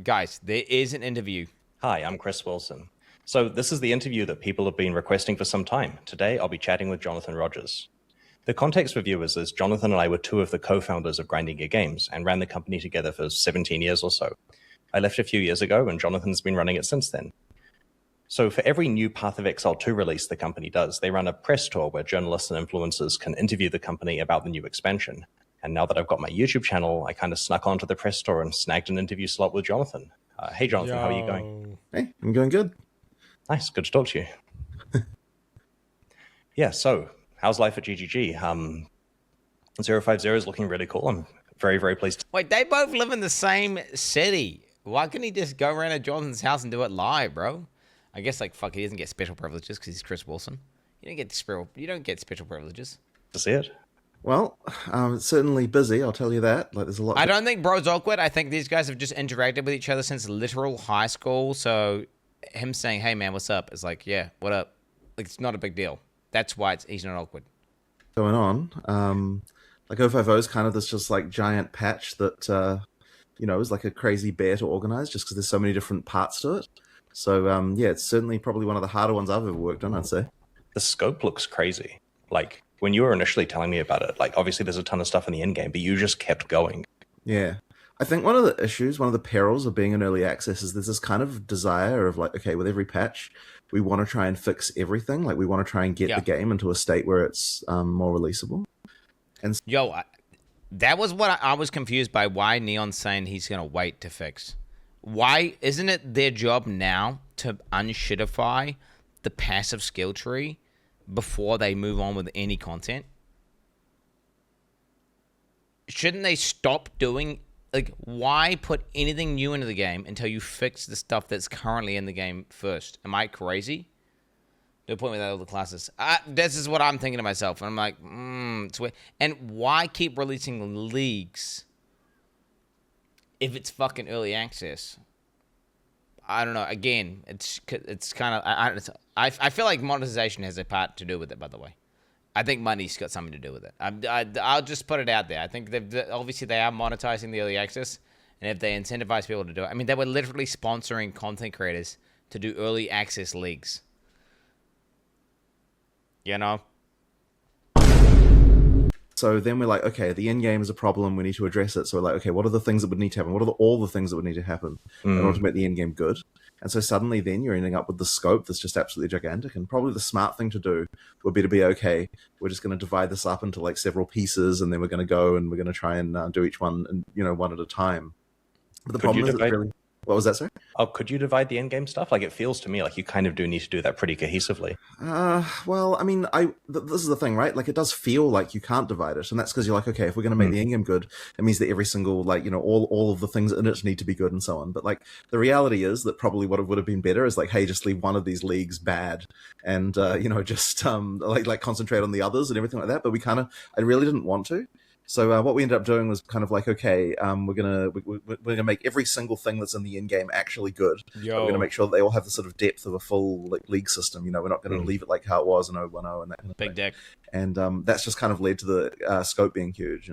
Guys, there is an interview. Hi, I'm Chris Wilson. So this is the interview that people have been requesting for some time. Today, I'll be chatting with Jonathan Rogers. The context for viewers is Jonathan and I were two of the co-founders of Grinding Gear Games and ran the company together for 17 years or so. I left a few years ago, and Jonathan's been running it since then. So for every new Path of Exile 2 release the company does, they run a press tour where journalists and influencers can interview the company about the new expansion. And now that I've got my YouTube channel, I kind of snuck onto the press tour and snagged an interview slot with Jonathan. Hey, Jonathan, how are you going? Hey, I'm going good. Nice, good to talk to you. Yeah, so how's life at GGG? 050 is looking really cool. I'm very, very pleased. Wait, they both live in the same city. Why couldn't he just go around to Jonathan's house and do it live, bro? I guess, like, fuck, he doesn't get special privileges because he's Chris Wilson. You don't get special privileges. To see it. Well, it's certainly busy, I'll tell you that. Like, there's a lot. I don't think bro's awkward. I think these guys have just interacted with each other since literal high school. So him saying, "Hey man, what's up?" is like, "Yeah, what up?" Like, it's not a big deal. That's why he's not awkward. Going on. Like 050 is kind of this just like giant patch that is like a crazy bear to organize just because there's so many different parts to it. So yeah, it's certainly probably one of the harder ones I've ever worked on, I'd say. The scope looks crazy. Like, when you were initially telling me about it, like, obviously there's a ton of stuff in the end game, but you just kept going. Yeah. I think one of the issues, one of the perils of being in early access is there's this kind of desire of like, okay, with every patch, we want to try and fix everything. Like, we want to try and get the game into a state where it's more releasable. And that was what I was confused by. Why Neon's saying he's going to wait to fix. Why isn't it their job now to unshitify the passive skill tree before they move on with any content? Shouldn't they stop doing, like, why put anything new into the game until you fix the stuff that's currently in the game first? Am I crazy? No point with all the classes. This is what I'm thinking to myself, and I'm like, it's weird. And why keep releasing leagues if it's fucking early access? I don't know. Again, it's kind of I feel like monetization has a part to do with it. By the way, I think money's got something to do with it. I'll just put it out there. I think obviously they are monetizing the early access, and if they incentivize people to do it, I mean, they were literally sponsoring content creators to do early access leagues. You know. So then we're like, okay, the end game is a problem. We need to address it. So we're like, okay, what are the things that would need to happen? What are all the things that would need to happen in order to make the end game good? And so suddenly then you're ending up with the scope that's just absolutely gigantic. And probably the smart thing to do would be okay, we're just going to divide this up into like several pieces, and then we're going to go and we're going to try and do each one, and one at a time. But the problem is it's really... What was that, sir? Oh, could you divide the endgame stuff? Like, it feels to me like you kind of do need to do that pretty cohesively. Well, I mean, this is the thing, right? Like, it does feel like you can't divide it, and that's because you're like, okay, if we're going to make the endgame good, it means that every single, like, all of the things in it need to be good and so on. But, like, the reality is that probably what it would have been better is, like, hey, just leave one of these leagues bad and, just, like concentrate on the others and everything like that. But I really didn't want to. So what we ended up doing was kind of like, okay, we're gonna make every single thing that's in the end game actually good. We're gonna make sure that they all have the sort of depth of a full league system. We're not gonna leave it like how it was in 010 and that kind of big deck. And that's just kind of led to the scope being huge.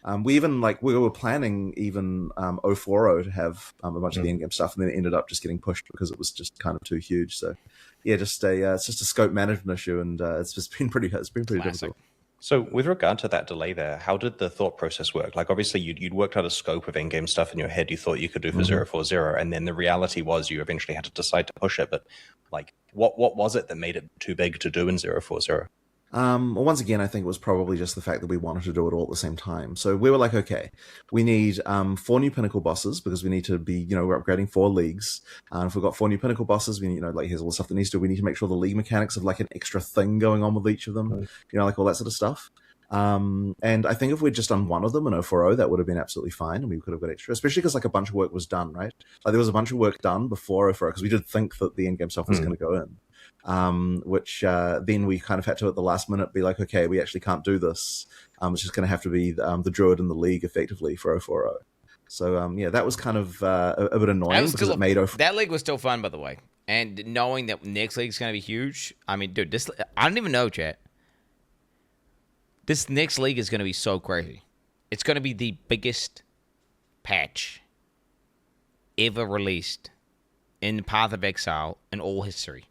And we were planning even 040 to have a bunch of the end game stuff, and then it ended up just getting pushed because it was just kind of too huge. So yeah, it's just a scope management issue, and it's been pretty difficult. So with regard to that delay there, how did the thought process work? Like, obviously you'd worked out a scope of endgame stuff in your head you thought you could do for 040, and then the reality was you eventually had to decide to push it. But like, what was it that made it too big to do in 040? Well, once again, I think it was probably just the fact that we wanted to do it all at the same time. So we were like, okay, we need 4 new pinnacle bosses because we need to be, we're upgrading 4 leagues. If we've got 4 new pinnacle bosses, we need, like, here's all the stuff that needs to do. We need to make sure the league mechanics have like an extra thing going on with each of them, like all that sort of stuff. And I think if we'd just done one of them in 040, that would have been absolutely fine, and we could have got extra, especially because like a bunch of work was done, right? Like there was a bunch of work done before 040 because we did think that the endgame stuff was going to go in. Which then we kind of had to at the last minute be like, okay, we actually can't do this. It's just going to have to be the druid in the league effectively for 040. So yeah, that was kind of a bit annoying because it made 040. That league was still fun, by the way. And knowing that next league is going to be huge, I mean, dude, I don't even know, chat. This next league is going to be so crazy. It's going to be the biggest patch ever released in Path of Exile in all history.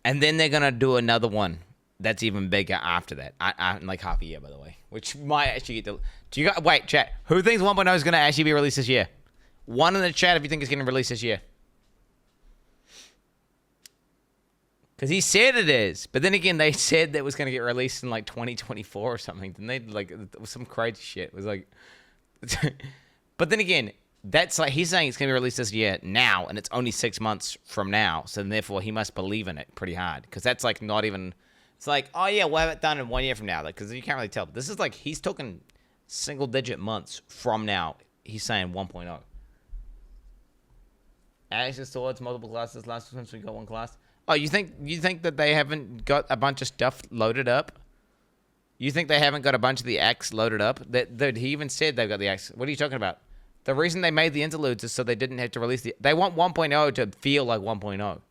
And then they're gonna do another one that's even bigger after that, in like half a year, by the way, which might actually get. Do you got wait, chat? Who thinks 1.0 is gonna actually be released this year? One in the chat if you think it's gonna release this year. Because he said it is, but then again, they said that it was gonna get released in like 2024 or something. Didn't they? Like it was some crazy shit. It was like, but then again, that's like he's saying it's gonna be released this year now, and it's only 6 months from now. So then therefore, he must believe in it pretty hard because that's like not even. It's like, oh yeah, we'll have it done in 1 year from now. Like, because you can't really tell. This is like he's talking single-digit months from now. He's saying 1.0. Access towards multiple classes. Last time we got one class. Oh, you think that they haven't got a bunch of stuff loaded up? You think they haven't got a bunch of the acts loaded up? That he even said they've got the acts. What are you talking about? The reason they made the interludes is so they didn't have to release the. They want 1.0 to feel like 1.0.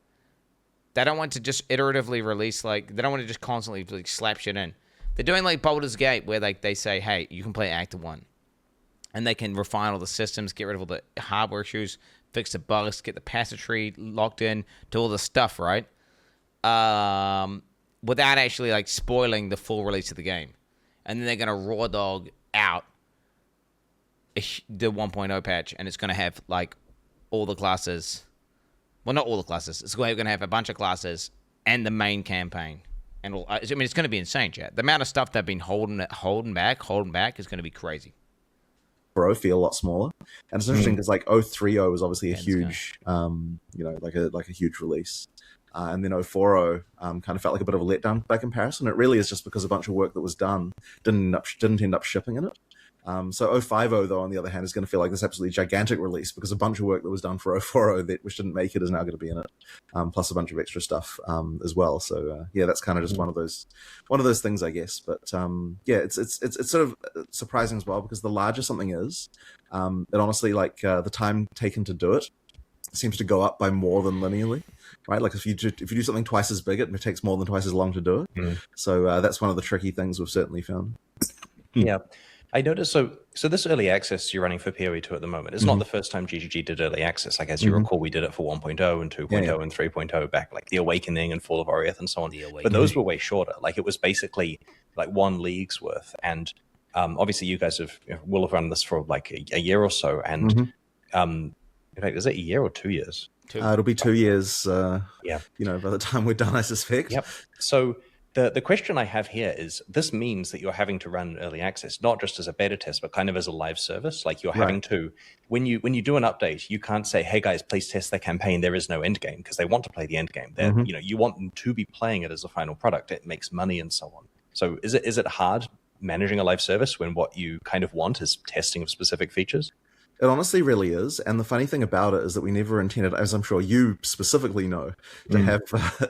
They don't want to just iteratively release like. They don't want to just constantly like slap shit in. They're doing like Baldur's Gate where like they say, hey, you can play Act 1, and they can refine all the systems, get rid of all the hardware issues, fix the bugs, get the passage tree locked in, do all the stuff right. Without actually like spoiling the full release of the game, and then they're gonna raw dog out the 1.0 patch, and it's gonna have like all the classes. Well, not all the classes. It's gonna have a bunch of classes and the main campaign, and all. I mean, it's gonna be insane, chat. The amount of stuff they've been holding back is gonna be crazy. Pro feel a lot smaller, and it's interesting because like 030 was obviously a huge, like a huge release. And then 040 kind of felt like a bit of a letdown by comparison. It really is just because a bunch of work that was done didn't end up shipping in it. So 050 though, on the other hand, is going to feel like this absolutely gigantic release because a bunch of work that was done for 040 which didn't make it is now going to be in it, plus a bunch of extra stuff as well. So yeah, that's kind of just one of those things, I guess. But yeah, it's sort of surprising as well because the larger something is, it honestly like the time taken to do it seems to go up by more than linearly, right? Like if you do something twice as big, it takes more than twice as long to do it. So that's one of the tricky things we've certainly found. Yeah, I noticed. So this early access you're running for PoE2 at the moment. It's not the first time GGG did early access. Like as you recall, we did it for 1.0 and 2.0 and 3.0 back, like the Awakening and Fall of Oriath and so on. But those were way shorter. Like it was basically like 1 league's worth. And obviously, you guys will have run this for like a year or so. And in fact, is it a year or 2 years? It'll be 2 years. Yeah. By the time we're done, I suspect. Yep. So the question I have here is, this means that you're having to run early access, not just as a beta test, but kind of as a live service. Like you're having to, when you do an update, you can't say, hey guys, please test the campaign. There is no end game, because they want to play the end game. You want them to be playing it as a final product. It makes money and so on. So is it hard managing a live service when what you kind of want is testing of specific features? It honestly really is. And the funny thing about it is that we never intended, as I'm sure you specifically know, to have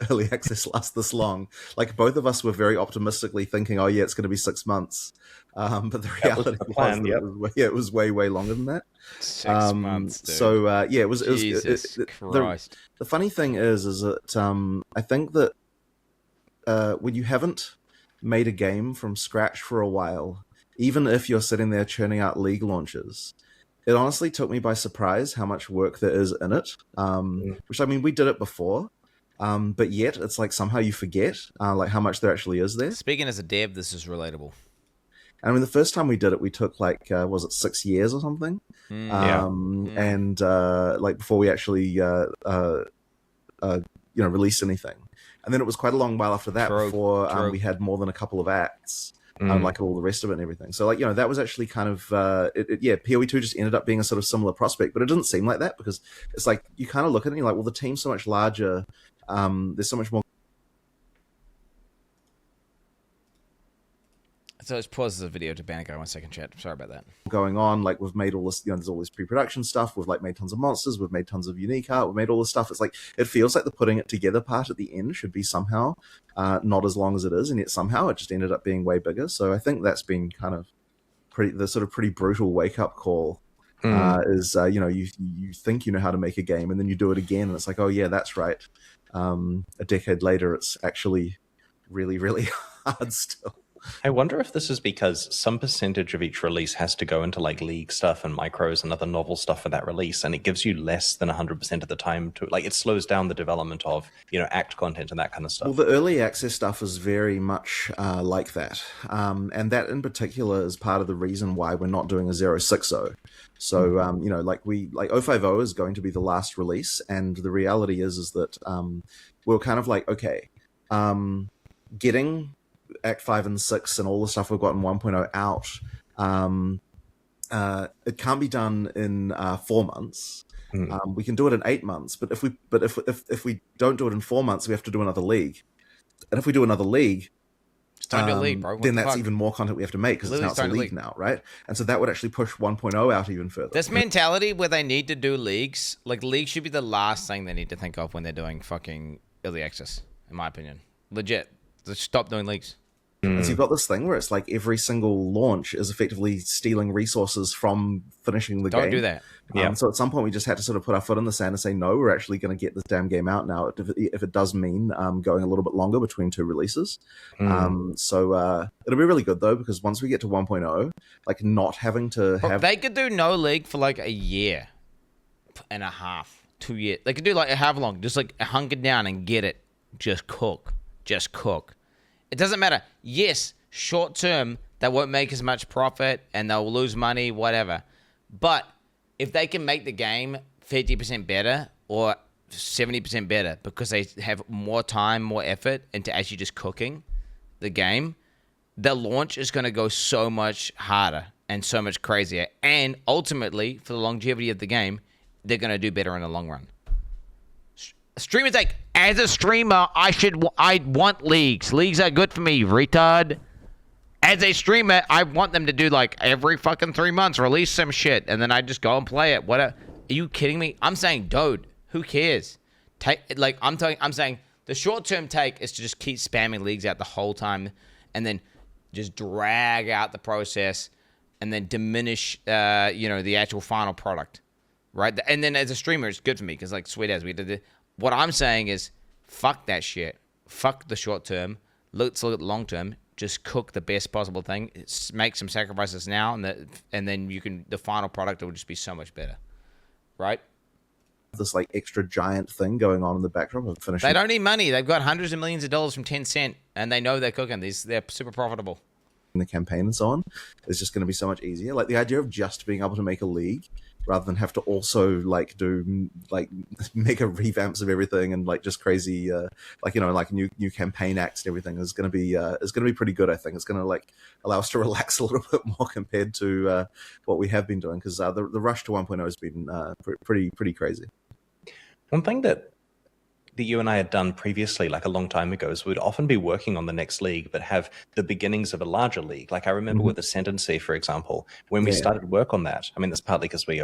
early access last this long. Like both of us were very optimistically thinking, oh yeah, it's going to be 6 months. But the reality was that it was way, way longer than that. 6 months, dude. So yeah, it was. Jesus Christ. The funny thing is that I think that when you haven't made a game from scratch for a while, even if you're sitting there churning out league launches, it honestly took me by surprise how much work there is in it. Which, I mean, we did it before, but yet it's like somehow you forget like how much there actually is there. Speaking as a dev, this is relatable. I mean, the first time we did it, we took like, was it 6 years or something? And like before we actually, released anything. And then it was quite a long while after that before we had more than a couple of acts. Like all the rest of it and everything. So like, that was actually kind of, PoE2 just ended up being a sort of similar prospect, but it didn't seem like that because it's like, you kind of look at it and you're like, well, the team's so much larger. There's so much more. So let's pause the video to Bannico 1 second, chat. Sorry about that. Going on, like we've made all this, there's all this pre-production stuff. We've like made tons of monsters. We've made tons of unique art. We've made all this stuff. It's like, it feels like the putting it together part at the end should be somehow not as long as it is, and yet somehow it just ended up being way bigger. So I think that's been kind of pretty brutal wake up call. Is you think you know how to make a game, and then you do it again, and it's like, oh yeah, that's right. A decade later, it's actually really, really hard still. I wonder if this is because some percentage of each release has to go into like league stuff and micros and other novel stuff for that release, and it gives you less than 100% of the time to like it slows down the development of act content and that kind of stuff. Well, the early access stuff is very much like that, and that in particular is part of the reason why we're not doing a 060. So like 050 is going to be the last release, and the reality is that we're kind of like, okay, getting Act 5 and 6 and all the stuff we've got in 1.0 out, it can't be done in 4 months. We can do it in 8 months, but if we don't do it in 4 months, we have to do another league. And if we do another league, It's time to league, bro. What then the that's fuck? even more content we have to make because Literally it's now it's it's a time to league league. now, right? And so that would actually push 1.0 out even further. This mentality where they need to do leagues, like leagues should be the last thing they need to think of when they're doing fucking early access, in my opinion. Legit. Just stop doing leagues. And so you've got this thing where it's like every single launch is effectively stealing resources from finishing the game. Don't do that. Yeah. So at some point we just had to sort of put our foot in the sand and say, no, we're actually going to get this damn game out now if it does mean going a little bit longer between 2 releases. So it'll be really good though, because once we get to 1.0, like not having to Bro, have... they could do no league for like a year and a half, 2 years. They could do like however long, just like hunker down and get it. Just cook. Just cook. It doesn't matter. Yes, short term, they won't make as much profit and they'll lose money, whatever. But if they can make the game 50% better or 70% better because they have more time, more effort into actually just cooking the game, the launch is going to go so much harder and so much crazier. And ultimately, for the longevity of the game, they're going to do better in the long run. Streamers like, as a streamer, I want leagues. Leagues are good for me, retard. As a streamer, I want them to do like every fucking 3 months, release some shit, and then I just go and play it. What? Are you kidding me? I'm saying, dude, who cares? I'm saying the short-term take is to just keep spamming leagues out the whole time, and then just drag out the process, and then diminish, the actual final product, right? And then as a streamer, it's good for me because like sweet as we did it. What I'm saying is, fuck that shit. Fuck the short term. Let's look at the long term. Just cook the best possible thing. Make some sacrifices now, and then the final product will just be so much better, right? This like extra giant thing going on in the backdrop of finishing They don't need money. They've got hundreds of millions of dollars from Tencent, and they know they're cooking. They're super profitable. the campaign and so on is just going to be so much easier. Like the idea of just being able to make a league rather than have to also like do like mega revamps of everything and like just crazy like new campaign acts and everything is going to be pretty good. I think it's going to like allow us to relax a little bit more compared to what we have been doing, because the rush to 1.0 has been pretty crazy. One thing that you and I had done previously, like a long time ago, is we'd often be working on the next league, but have the beginnings of a larger league. Like I remember with Ascendancy, for example, when we started work on that. I mean, that's partly because we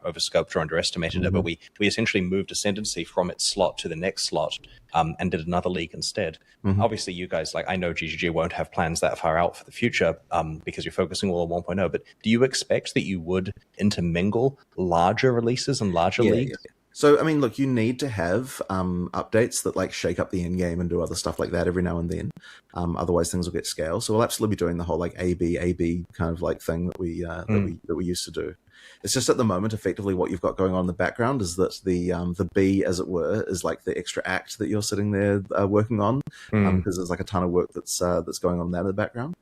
overscoped or underestimated it, but we essentially moved Ascendancy from its slot to the next slot and did another league instead. Obviously, you guys, like I know GGG won't have plans that far out for the future because you're focusing all on 1.0. But do you expect that you would intermingle larger releases and larger leagues? Yeah. So, I mean, look, you need to have updates that like shake up the end game and do other stuff like that every now and then. Otherwise, things will get scale. So we'll absolutely be doing the whole like AB kind of like thing that we used to do. It's just at the moment, effectively, what you've got going on in the background is that the B, as it were, is like the extra act that you're sitting there working on, because there's like a ton of work that's going on there in the background.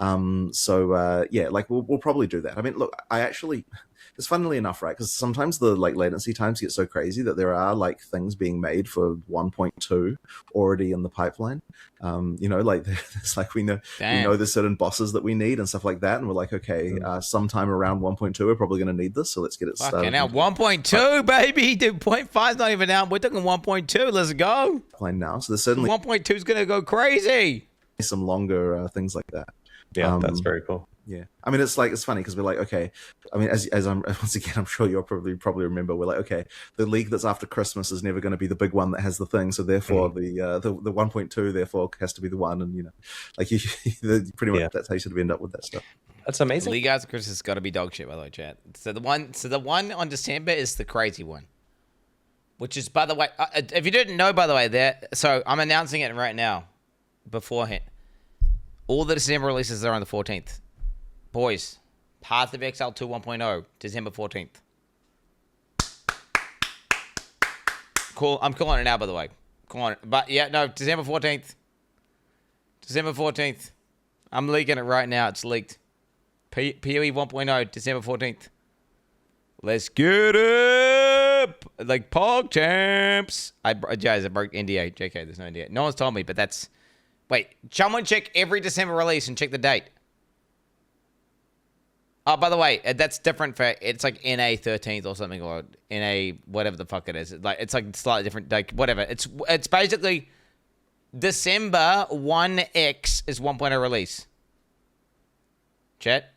Like we'll probably do that. I mean, look, it's funnily enough, right? Because sometimes the like latency times get so crazy that there are like things being made for 1.2 already in the pipeline. Like it's like we know there's certain bosses that we need and stuff like that, and we're like, okay, sometime around 1.2 we're probably going to need this, so let's get it started. Okay, now 1.2, baby, dude, 0.5's not even out. We're talking 1.2. Let's go. Pipeline now, so there's certainly 1.2 is gonna go crazy. some longer things like that. Yeah, that's very cool. Yeah, I mean, it's funny because we're like, okay, I mean, as I'm once again, I'm sure you'll probably remember, we're like, okay, the league that's after Christmas is never going to be the big one that has the thing, so therefore the 1.2 therefore has to be the one, and like you pretty much that's how you sort of end up with that stuff. That's amazing. League after Christmas has got to be dog shit, by the way, chat. So the one on December is the crazy one, which is, by the way, if you didn't know, by the way, so I'm announcing it right now, beforehand. All the December releases are on the 14th. Boys, Path of Exile 2 1.0, December 14th. Cool. I'm calling it now, by the way. Calling it. But yeah, no, December 14th. December 14th. I'm leaking it right now. It's leaked. PoE 1.0, December 14th. Let's get up! Like Pog Champs. Jazz, I broke NDA. JK, there's no NDA. No one's told me, but that's... Wait, someone check every December release and check the date. Oh, by the way, that's different for... It's like NA 13th or something, or NA whatever the fuck it is. It's like slightly different, like whatever. It's basically... December 1X is 1.0 release. Chat?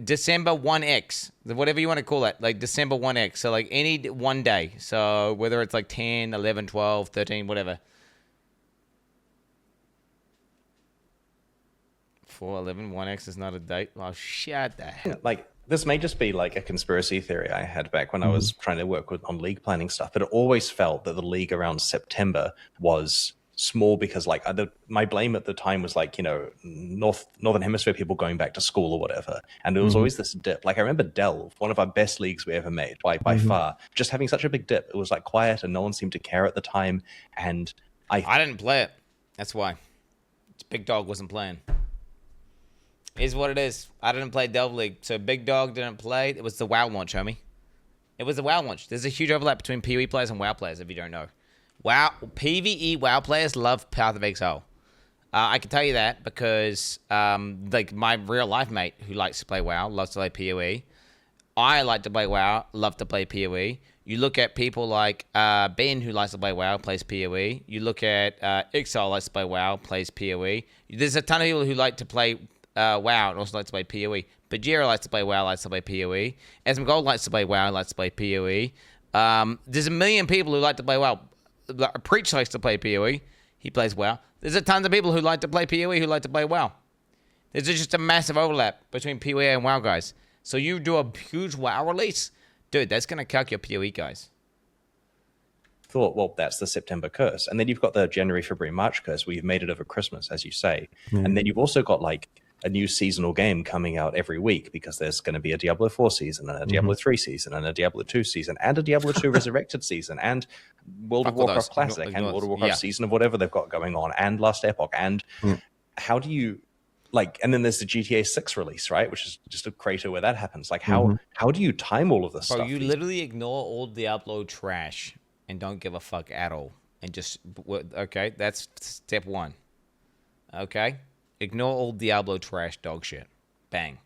December 1X, whatever you want to call it, like December 1X. So like any one day. So whether it's like 10, 11, 12, 13, whatever. 411 1X is not a date. Oh, shut the hell. Like, this may just be like a conspiracy theory I had back when I was trying to work on league planning stuff, but it always felt that the league around September was small because like my blame at the time was like, you know, northern hemisphere people going back to school or whatever, and there was always this dip. Like I remember Delve, one of our best leagues we ever made by far, just having such a big dip. It was like quiet and no one seemed to care at the time, and I didn't play it. That's why. Big Dog wasn't playing. Is what it is. I didn't play Delve League, so Big Dog didn't play. It was the WoW launch, homie. It was the WoW launch. There's a huge overlap between PoE players and WoW players, if you don't know. WoW PvE WoW players love Path of Exile. I can tell you that because like my real life mate who likes to play WoW loves to play PoE. I like to play WoW, love to play PoE. You look at people like Ben who likes to play WoW, plays PoE. You look at Exile likes to play WoW, plays PoE. There's a ton of people who like to play WoW and also like to play PoE. Bajira likes to play WoW, likes to play PoE. Asmongold likes to play WoW, likes to play PoE. There's a million people who like to play WoW. Preach likes to play PoE. He plays WoW. There's a tons of people who like to play PoE who like to play WoW. There's just a massive overlap between PoE and WoW guys. So you do a huge WoW release, dude, that's going to calc your PoE guys. Thought, well, that's the September curse. And then you've got the January, February, March curse where you've made it over Christmas, as you say. And then you've also got like a new seasonal game coming out every week because there's going to be a Diablo 4 season and a Diablo 3 season and a Diablo 2 season and a Diablo 2 Resurrected season and World of Warcraft Classic and World of Warcraft season of whatever they've got going on and Last Epoch. And how do you like, and then there's the GTA 6 release, right? Which is just a crater where that happens. Like how do you time all of this stuff? You literally ignore all Diablo trash and don't give a fuck at all. And just, okay, that's step one. Okay? Ignore all Diablo trash dog shit. Bang.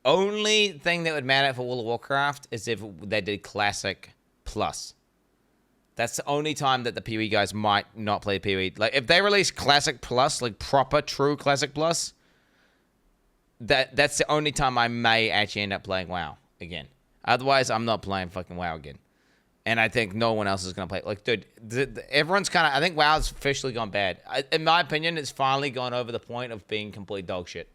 Only thing that would matter for World of Warcraft is if they did Classic Plus. That's the only time that the PoE guys might not play PoE. Like, if they release Classic Plus, like proper, true Classic Plus, that's the only time I may actually end up playing WoW again. Otherwise, I'm not playing fucking WoW again. And I think no one else is going to play. Like, dude, everyone's kind of... I think WoW's officially gone bad. In my opinion, it's finally gone over the point of being complete dog shit.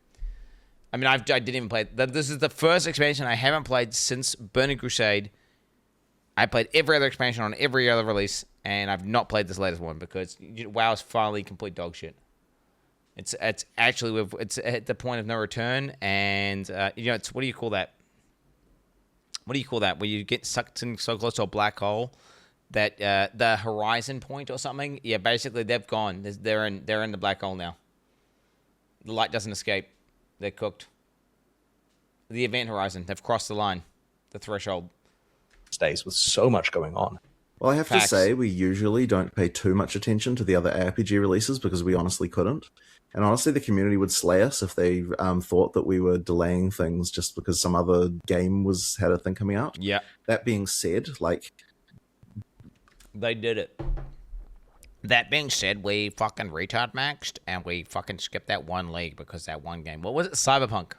I mean, I didn't even play... This is the first expansion I haven't played since Burning Crusade. I played every other expansion on every other release, and I've not played this latest one because WoW is finally complete dog shit. It's actually... It's at the point of no return, and, it's... What do you call that? What do you call that? Where you get sucked in so close to a black hole that the horizon point or something? Yeah, basically they've gone. They're in the black hole now. The light doesn't escape. They're cooked. The event horizon. They've crossed the line, the threshold. Days with so much going on. Well, I have to say, we usually don't pay too much attention to the other ARPG releases because we honestly couldn't. And honestly, the community would slay us if they thought that we were delaying things just because some other game had a thing coming out. Yeah. That being said, like... They did it. That being said, we fucking retard maxed and we fucking skipped that one league because that one game. What was it? Cyberpunk.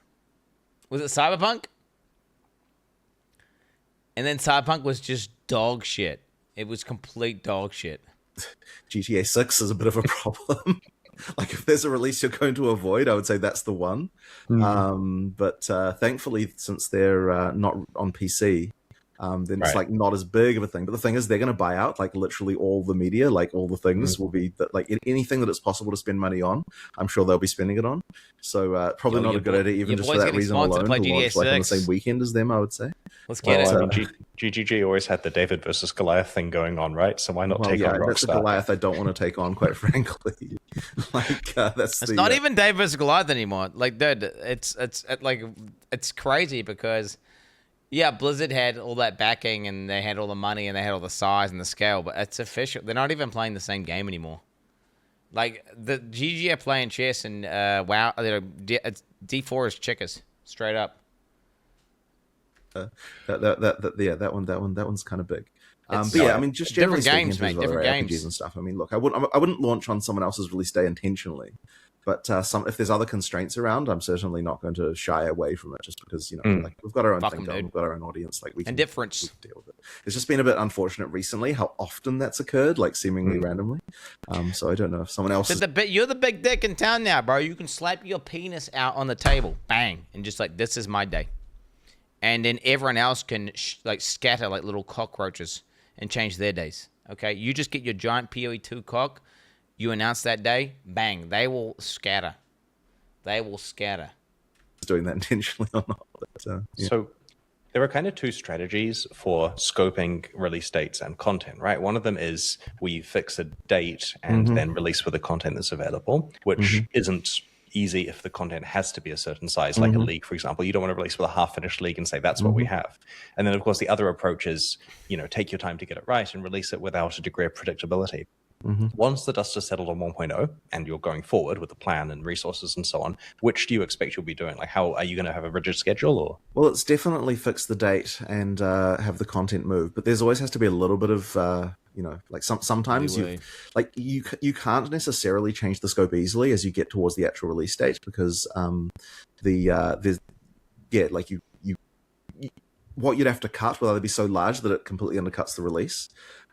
Was it Cyberpunk? And then Cyberpunk was just dog shit. It was complete dog shit. GTA 6 is a bit of a problem. Like, if there's a release you're going to avoid, I would say that's the one. But thankfully, since they're not on PC, then it's Right. like not as big of a thing. But the thing is, they're going to buy out like literally all the media, like all the things will be that like anything that it's possible to spend money on. I'm sure they'll be spending it on. So probably Yo, not your a good boy- idea, even your just boy's for that getting reason sponsored alone, by to launch GTA like on the 6. same weekend as them. I would say. Let's get Well, it. I mean, GGG always had the David versus Goliath thing going on, right? So why not Well, take yeah, on that's a Rockstar? Goliath I don't want to take on, quite frankly. Like that's It's the, not even Dave versus Goliath anymore. Like, dude, it's crazy because, yeah, Blizzard had all that backing and they had all the money and they had all the size and the scale, but it's official. They're not even playing the same game anymore. Like the GG are playing chess and WoW. It's D4 is checkers straight up. that one's kind of big. It's But yeah, so- I mean, just generally different speaking, games, in terms mate, of other different RPGs games. and stuff. I mean, look, I wouldn't launch on someone else's release day intentionally, but if there's other constraints around, I'm certainly not going to shy away from it just because like we've got our own Fuck thing 'em, going, dude. we've got our own audience, like we can Indifference. we can deal with it. It's just been a bit unfortunate recently how often that's occurred, like seemingly randomly. So I don't know if someone else is You're the big dick in town now, bro. You can slap your penis out on the table, bang, and just like, this is my day. And then everyone else can scatter like little cockroaches and change their days. Okay, you just get your giant PoE2 cock. You announce that day, bang, they will scatter. They will scatter. doing that intentionally or not. But, yeah. So there are kind of two strategies for scoping release dates and content, right? One of them is we fix a date and then release with the content that's available, which isn't easy if the content has to be a certain size, like a league, for example. You don't want to release with a half-finished league and say that's what we have. And then, of course, the other approach is, take your time to get it right and release it without a degree of predictability. Once the dust has settled on 1.0 and you're going forward with a plan and resources and so on, which do you expect you'll be doing? Like, how are you going to have a rigid schedule? Or Well, it's definitely fix the date and have the content move, but there's always has to be a little bit of like sometimes Leeway. you can't necessarily change the scope easily as you get towards the actual release date because what you'd have to cut will either be so large that it completely undercuts the release,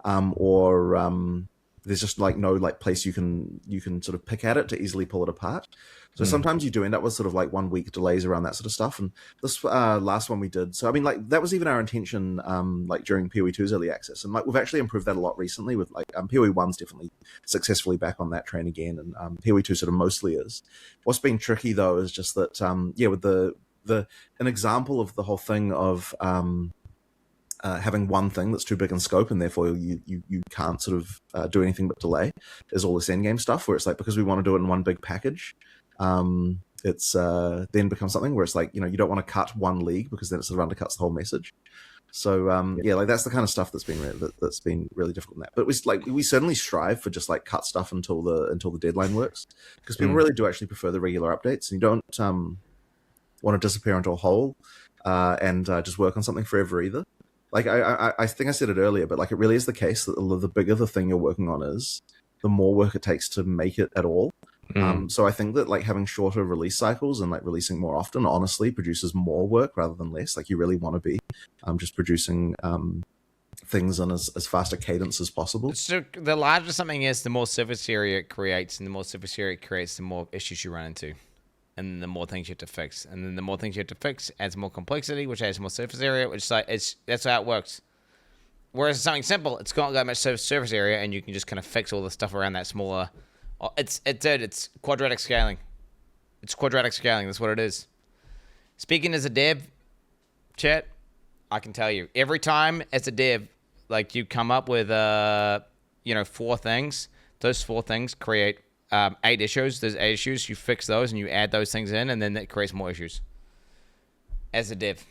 or there's just like no like place you can sort of pick at it to easily pull it apart. So sometimes you do end up with sort of like 1 week delays around that sort of stuff. And this last one we did, so I mean, like that was even our intention, like during PoE2's early access, and like we've actually improved that a lot recently. With like PoE1's definitely successfully back on that train again, and PoE2 sort of mostly is. What's been tricky though is just that with an example of the whole thing of having one thing that's too big in scope and therefore you can't sort of do anything but delay is all this endgame stuff where it's like, because we want to do it in one big package, it's then becomes something where it's like, you don't want to cut one league because then it sort of undercuts the whole message. So like that's the kind of stuff that's been really difficult in that. But we certainly strive for just like cut stuff until the deadline works, because people really do actually prefer the regular updates, and you don't want to disappear into a hole and just work on something forever either. Like I think I said it earlier, but like it really is the case that the bigger the thing you're working on is, the more work it takes to make it at all. So I think that like having shorter release cycles and like releasing more often honestly produces more work rather than less. Like you really want to be just producing things on as fast a cadence as possible. So the larger something is, the more surface area it creates, and the more surface area it creates, the more issues you run into. And the more things you have to fix, and then the more things you have to fix adds more complexity, which adds more surface area. Which is like that's how it works. Whereas something simple, it's got that much surface area, and you can just kind of fix all the stuff around that smaller. It's quadratic scaling. It's quadratic scaling. That's what it is. Speaking as a dev, chat, I can tell you every time as a dev, like you come up with 4 things. Those 4 things create 8 issues. There's 8 issues. You fix those and you add those things in, and then that creates more issues as a dev.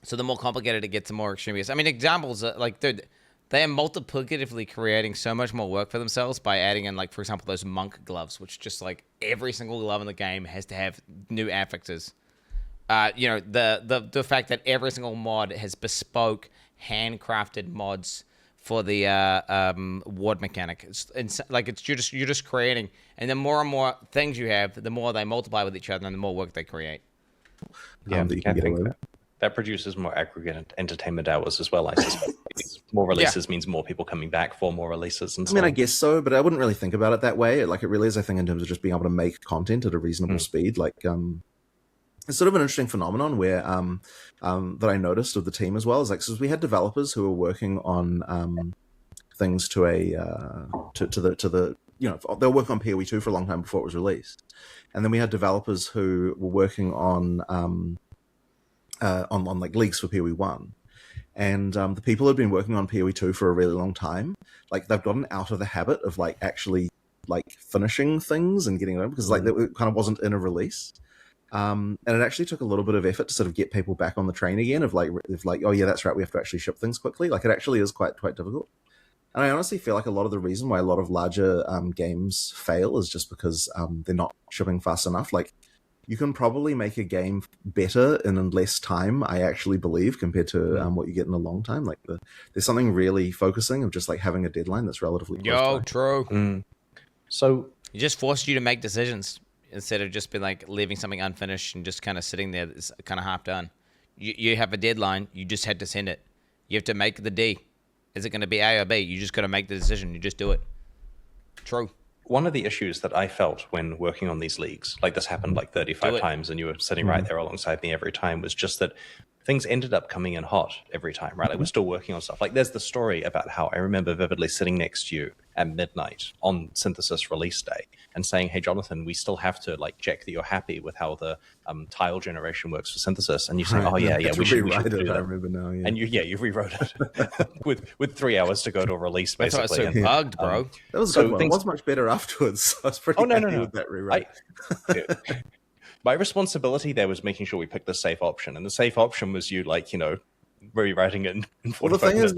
So the more complicated it gets, the more extreme it is. I mean, examples like they are multiplicatively creating so much more work for themselves by adding in, like, for example, those monk gloves, which just like every single glove in the game has to have new affixes. The fact that every single mod has bespoke, handcrafted mods for the ward mechanic. You're just creating, and the more and more things you have, the more they multiply with each other, and the more work they create. yeah, That you I can get think away with. that produces more aggregate entertainment hours as well, I suspect. More releases means more people coming back for more releases and so I mean, I on. guess so, but I wouldn't really think about it that way. Like, it really is, I think, in terms of just being able to make content at a reasonable speed. Like, it's sort of an interesting phenomenon where that I noticed of the team as well is like, so we had developers who were working on things to the they were working on PoE 2 for a long time before it was released, and then we had developers who were working on like leagues for PoE 1. And the people who've been working on PoE 2 for a really long time, like they've gotten out of the habit of like actually like finishing things and getting them, because like it kind of wasn't in a release. And it actually took a little bit of effort to sort of get people back on the train again of like, oh yeah, that's right, we have to actually ship things quickly. Like it actually is quite difficult. And I honestly feel like a lot of the reason why a lot of larger games fail is just because they're not shipping fast enough. Like you can probably make a game better in less time, I actually believe, compared to what you get in a long time. Like there's something really focusing of just like having a deadline that's relatively close by. True. So It just forced you to make decisions instead of just being like leaving something unfinished and just kind of sitting there. It's kind of half done. You have a deadline. You just had to send it. You have to make the D. Is it going to be A or B? You just got to make the decision. You just do it. True. one of the issues that I felt when working on these leagues, like this happened like 35 times and you were sitting right there alongside me every time, was just that things ended up coming in hot every time, right? Like we're still working on stuff. Like there's the story about how I remember vividly sitting next to you at midnight on Synthesis release day and saying, hey, Jonathan, we still have to like check that you're happy with how the tile generation works for Synthesis. And you say, oh yeah, we should do that. I remember now, yeah. And you rewrote it with 3 hours to go to a release, basically. I thought it was so bugged, bro. That was a good one. It was much better afterwards. I was pretty happy with that rewrite. My responsibility there was making sure we picked the safe option, and the safe option was you, like, you know, rewriting it in 45 well, the thing minutes.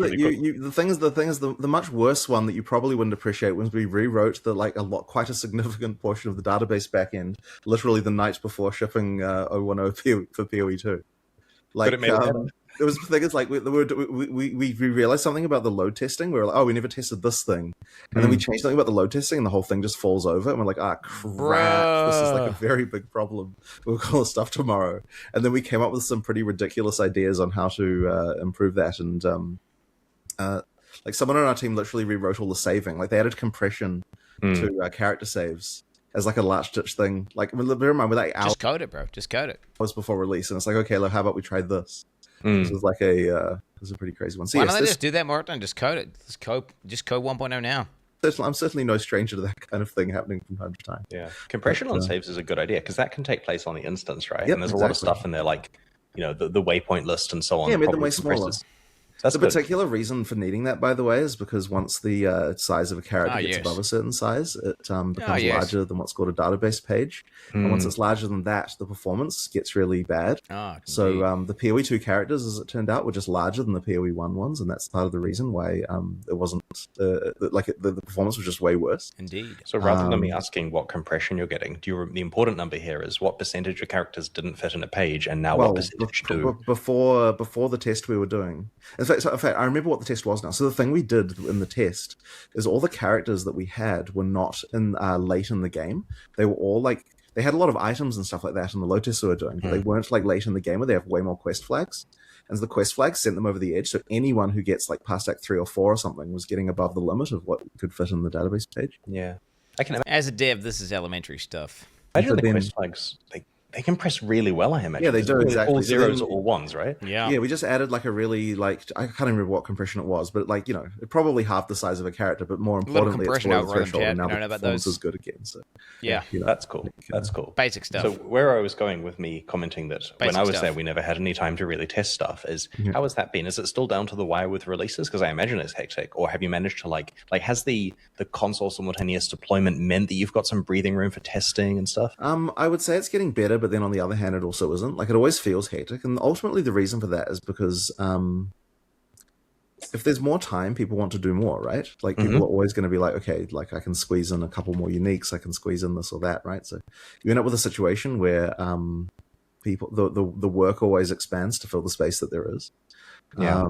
is that the much worse one that you probably wouldn't appreciate was we rewrote quite a significant portion of the database backend literally the night before shipping 010 for PoE2. Like, but it made it better. It was the thing is like we realized something about the load testing. We were like, oh, we never tested this thing, and then we changed something about the load testing, and the whole thing just falls over. And we're like, crap, this is like a very big problem. We'll call this stuff tomorrow. And then we came up with some pretty ridiculous ideas on how to improve that. And like someone on our team literally rewrote all the saving. Like they added compression to character saves as like a last ditch thing. Like bear in mind, with like just code it, bro. Just code it. Hours before release, and it's like, okay, look, how about we try this? This is like this is a pretty crazy one. So why don't they just do that more often? Just code it. Just code 1.0 now. I'm certainly no stranger to that kind of thing happening from time to time. Yeah, compression on saves is a good idea because that can take place on the instance, right? Yep, and there's a lot of stuff in there, like, you know, the waypoint list and so on. Yeah, made them way smaller. That's the particular reason for needing that, by the way, is because once the size of a character gets above a certain size, it becomes larger than what's called a database page. And once it's larger than that, the performance gets really bad. So the PoE2 characters, as it turned out, were just larger than the PoE1 ones, and that's part of the reason why it wasn't the performance was just way worse. Indeed. So rather than me asking what compression you're getting, the important number here is what percentage of characters didn't fit in a page, and now what percentage do? Before the test we were doing. In fact, I remember what the test was now. So the thing we did in the test is all the characters that we had were not in late in the game. They were all like, they had a lot of items and stuff like that in the load test we were doing, but they weren't like late in the game where they have way more quest flags. And so the quest flags sent them over the edge. So anyone who gets like past Act 3 or 4 or something was getting above the limit of what could fit in the database page. Yeah. I can As a dev, this is elementary stuff. imagine the quest flags, they compress really well, I imagine. Yeah, they do, exactly. All zeros or all ones, right? Yeah. Yeah, we just added like a really like, I can't remember what compression it was, but like, you know, probably half the size of a character, but more importantly, it's below the threshold, and now the performance is good again. So yeah, you know, that's cool. That's cool. Basic stuff. So where I was going with me commenting that when I was there, we never had any time to really test stuff is how has that been? Is it still down to the wire with releases? Because I imagine it's hectic. Or have you managed to like has the console simultaneous deployment meant that you've got some breathing room for testing and stuff? I would say it's getting better, but then on the other hand, it also isn't. Like, it always feels hectic, and ultimately the reason for that is because if there's more time, people want to do more, right? Like, people are always going to be like, okay, like I can squeeze in a couple more uniques, I can squeeze in this or that, right? So you end up with a situation where people the work always expands to fill the space that there is. Yeah.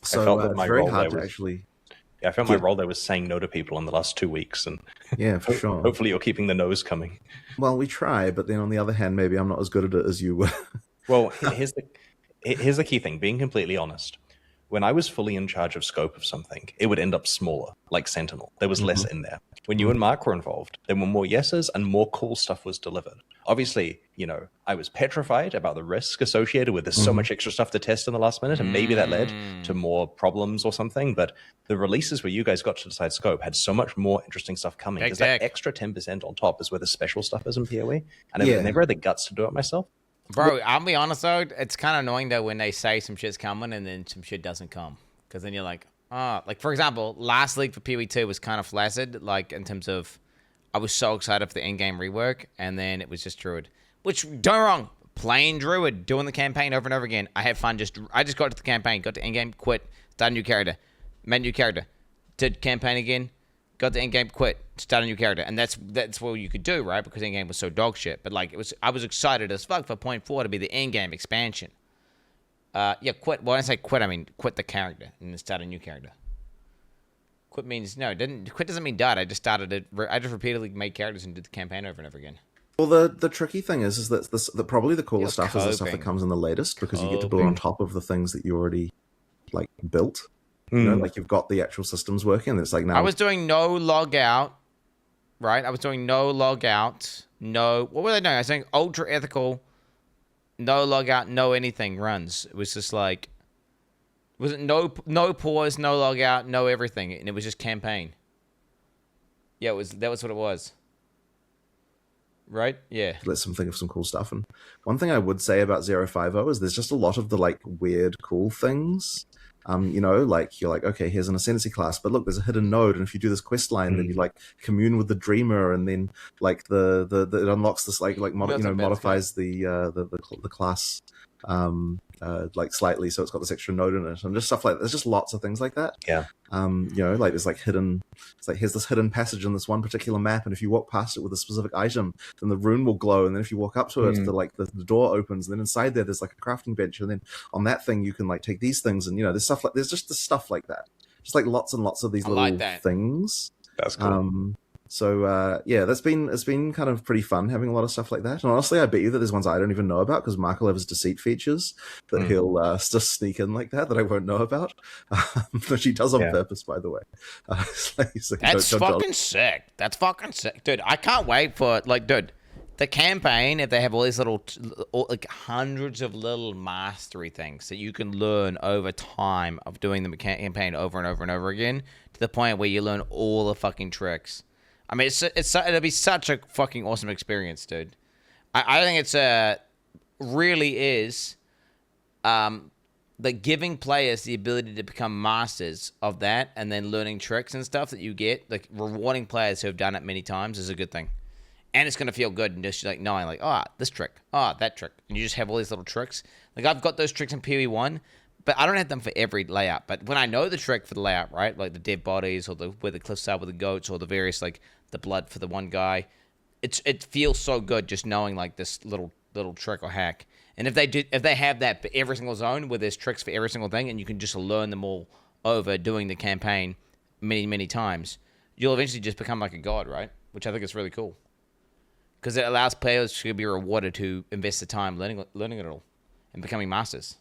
So it's very hard to actually. Yeah, I found my role there was saying no to people in the last 2 weeks, and yeah, for sure. Hopefully, you're keeping the no's coming. Well, we try, but then on the other hand, maybe I'm not as good at it as you were. Well, here's the key thing. Being completely honest, when I was fully in charge of scope of something, it would end up smaller, like Sentinel. There was less in there. When you and Mark were involved, there were more yeses and more cool stuff was delivered. Obviously, I was petrified about the risk associated with there's so much extra stuff to test in the last minute, and maybe that led to more problems or something. But the releases where you guys got to decide scope had so much more interesting stuff coming. Because that extra 10% on top is where the special stuff is in PoE. And I never had the guts to do it myself. Bro, I'll be honest though, it's kind of annoying though when they say some shit's coming and then some shit doesn't come. Because then you're like, like for example, last league for PoE 2 was kind of flaccid, like in terms of I was so excited for the in-game rework, and then it was just Druid. Which, don't get me wrong, playing Druid, doing the campaign over and over again, I had fun. I just got to the campaign, got to in-game, quit, started a new character, made a new character, did campaign again, got to in-game, quit, start a new character. And that's what you could do, right? Because in-game was so dog shit. But like, I was excited as fuck for Point 4 to be the in-game expansion. Quit. Well, when I say quit, I mean quit the character and then start a new character. Quit means quit doesn't mean died. I just started it. I just repeatedly made characters and did the campaign over and over again. Well, the tricky thing is that probably the coolest stuff is the stuff that comes in the latest, because you get to build on top of the things that you already like built. Like you've got the actual systems working. And it's like now I was doing no logout, right? I was doing no logout. No, what were they doing? I was doing ultra ethical, no logout, no anything runs. It was just like. Was it no pause, no logout, no everything, and it was just campaign? Yeah, that was what it was. Right? Yeah. Let's think of some cool stuff. And one thing I would say about 050 is there's just a lot of the like weird cool things. Like you're like, okay, here's an ascendancy class, but look, there's a hidden node, and if you do this quest line, then you like commune with the dreamer, and then like the it unlocks this modifies the class like slightly, so it's got this extra node in it, and just stuff like that. There's just lots of things like that. Like there's like hidden, it's like here's this hidden passage in this one particular map, and if you walk past it with a specific item, then the rune will glow, and then if you walk up to it, the door opens, and then inside there's like a crafting bench, and then on that thing you can like take these things, and there's just the stuff like that, just like lots and lots of these little things. That's cool. So it's been kind of pretty fun having a lot of stuff like that. And honestly, I bet you that there's ones I don't even know about, because Mark will have his deceit features that he'll just sneak in like that I won't know about. Which he does on purpose, by the way. That's fucking sick. That's fucking sick, dude. I can't wait for the campaign. If they have all these little, like hundreds of little mastery things that you can learn over time of doing the campaign over and over and over again, to the point where you learn all the fucking tricks. I mean, it'll be such a fucking awesome experience, dude. I think it's really is the giving players the ability to become masters of that, and then learning tricks and stuff that you get, like rewarding players who have done it many times, is a good thing. And it's going to feel good, and just like knowing like, this trick, that trick, and you just have all these little tricks. Like I've got those tricks in PoE 1, but I don't have them for every layout. But when I know the trick for the layout, right, like the dead bodies, or where the cliffs are with the goats, or the various like the blood for the one guy, it feels so good just knowing like this little trick or hack. And if they have that for every single zone, where there's tricks for every single thing, and you can just learn them all over doing the campaign many times, you'll eventually just become like a god, right? Which I think is really cool, because it allows players to be rewarded to invest the time learning it all and becoming masters.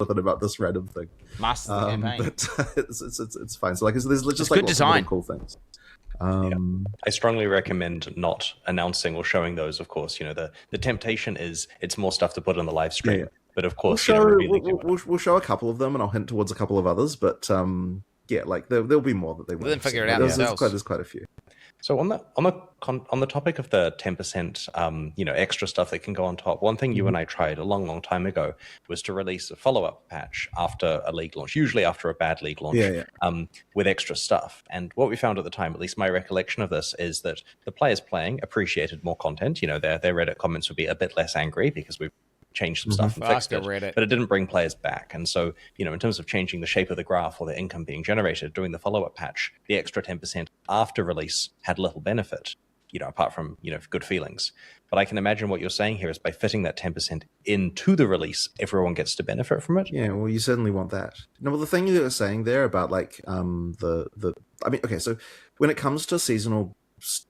Nothing about this random thing. Masters of the campaign. But it's fine. So like there's just it's like good lots design. of really cool things. I strongly recommend not announcing or showing those. Of course, the temptation is it's more stuff to put on the live stream. But of course, we'll show a couple of them, and I'll hint towards a couple of others. But like there'll be more that they will. Then figure it out themselves. There's quite a few. So on the topic of the 10%, extra stuff that can go on top, one thing you and I tried a long time ago was to release a follow-up patch after a league launch, usually after a bad league launch, with extra stuff. And what we found at the time, at least my recollection of this, is that the players playing appreciated more content. Their Reddit comments would be a bit less angry because we've changed some stuff and fixed it, but it didn't bring players back. And so, in terms of changing the shape of the graph or the income being generated during the follow-up patch, the extra 10% after release had little benefit, apart from, good feelings. But I can imagine what you're saying here is by fitting that 10% into the release, everyone gets to benefit from it. Yeah, well, you certainly want that. No, well, the thing you were saying there about like so when it comes to seasonal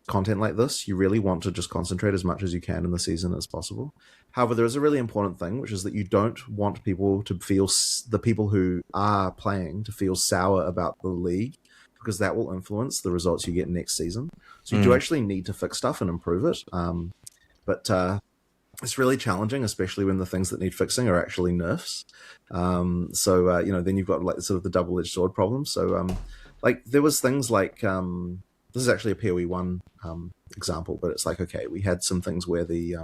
content like this, you really want to just concentrate as much as you can in the season as possible. However, there is a really important thing, which is that you don't want people to feel, the people who are playing, to feel sour about the league because that will influence the results you get next season. So you do actually need to fix stuff and improve it. But it's really challenging, especially when the things that need fixing are actually nerfs. Then you've got like sort of the double-edged sword problem. So like there was things like this is actually a PoE1 example, but it's like, okay, we had some things where there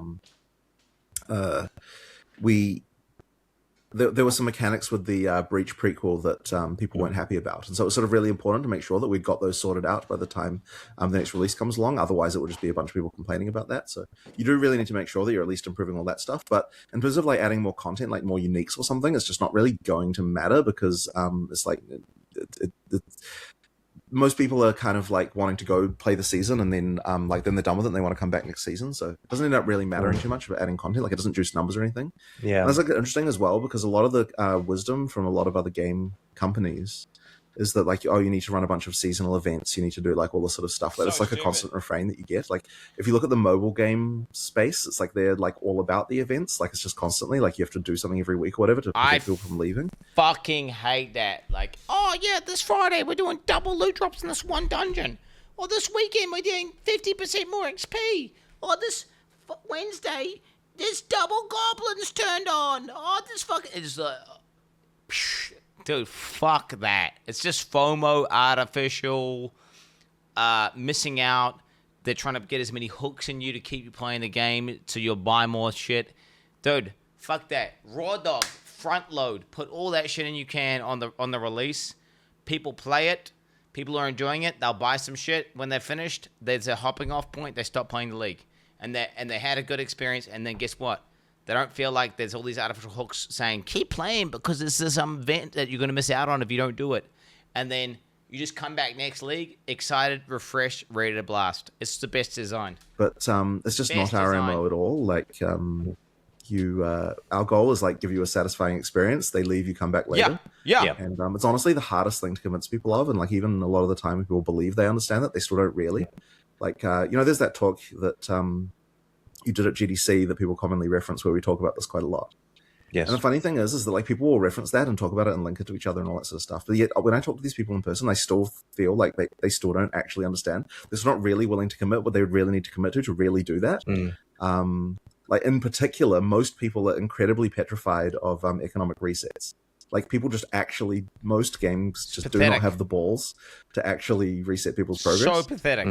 were some mechanics with the Breach prequel that people weren't happy about. And so it was sort of really important to make sure that we got those sorted out by the time the next release comes along. Otherwise, it would just be a bunch of people complaining about that. So you do really need to make sure that you're at least improving all that stuff. But in terms of like adding more content, like more uniques or something, it's just not really going to matter because it's like... most people are kind of like wanting to go play the season and then then they're done with it and they want to come back next season. So it doesn't end up really mattering too much about adding content. Like it doesn't juice numbers or anything. Yeah. And that's like interesting as well because a lot of the wisdom from a lot of other game companies is that like, oh, you need to run a bunch of seasonal events. You need to do like all this sort of stuff. That it's like a constant refrain that you get. Like if you look at the mobile game space, it's like they're like all about the events. Like it's just constantly like you have to do something every week or whatever to prevent people from leaving. Fucking hate that. Like, oh yeah, this Friday we're doing double loot drops in this one dungeon. Or this weekend we're doing 50% more XP. Or this Wednesday there's double goblins turned on. Oh, this fucking... It's like... Dude, fuck that. It's just FOMO, artificial, missing out. They're trying to get as many hooks in you to keep you playing the game so you'll buy more shit. Dude, fuck that. Raw dog, front load. Put all that shit in you can on the release. People play it. People are enjoying it. They'll buy some shit. When they're finished, there's a hopping off point. They stop playing the league. And they had a good experience. And then guess what? They don't feel like there's all these artificial hooks saying, keep playing because this is some event that you're going to miss out on if you don't do it. And then you just come back next league, excited, refreshed, ready to blast. It's the best design. But it's just not our MO at all. Like, our goal is like give you a satisfying experience. They leave, you come back later. Yeah. And it's honestly the hardest thing to convince people of. And like even a lot of the time people believe they understand that, they still don't really. Like, there's that talk that... you did at GDC that people commonly reference where we talk about this quite a lot. Yes. And the funny thing is that like people will reference that and talk about it and link it to each other and all that sort of stuff. But yet when I talk to these people in person, I still feel like they still don't actually understand. They're still not really willing to commit what they would really need to commit to really do that. Like in particular, most people are incredibly petrified of economic resets. Like people just actually, most games just do not have the balls to actually reset people's progress. So pathetic.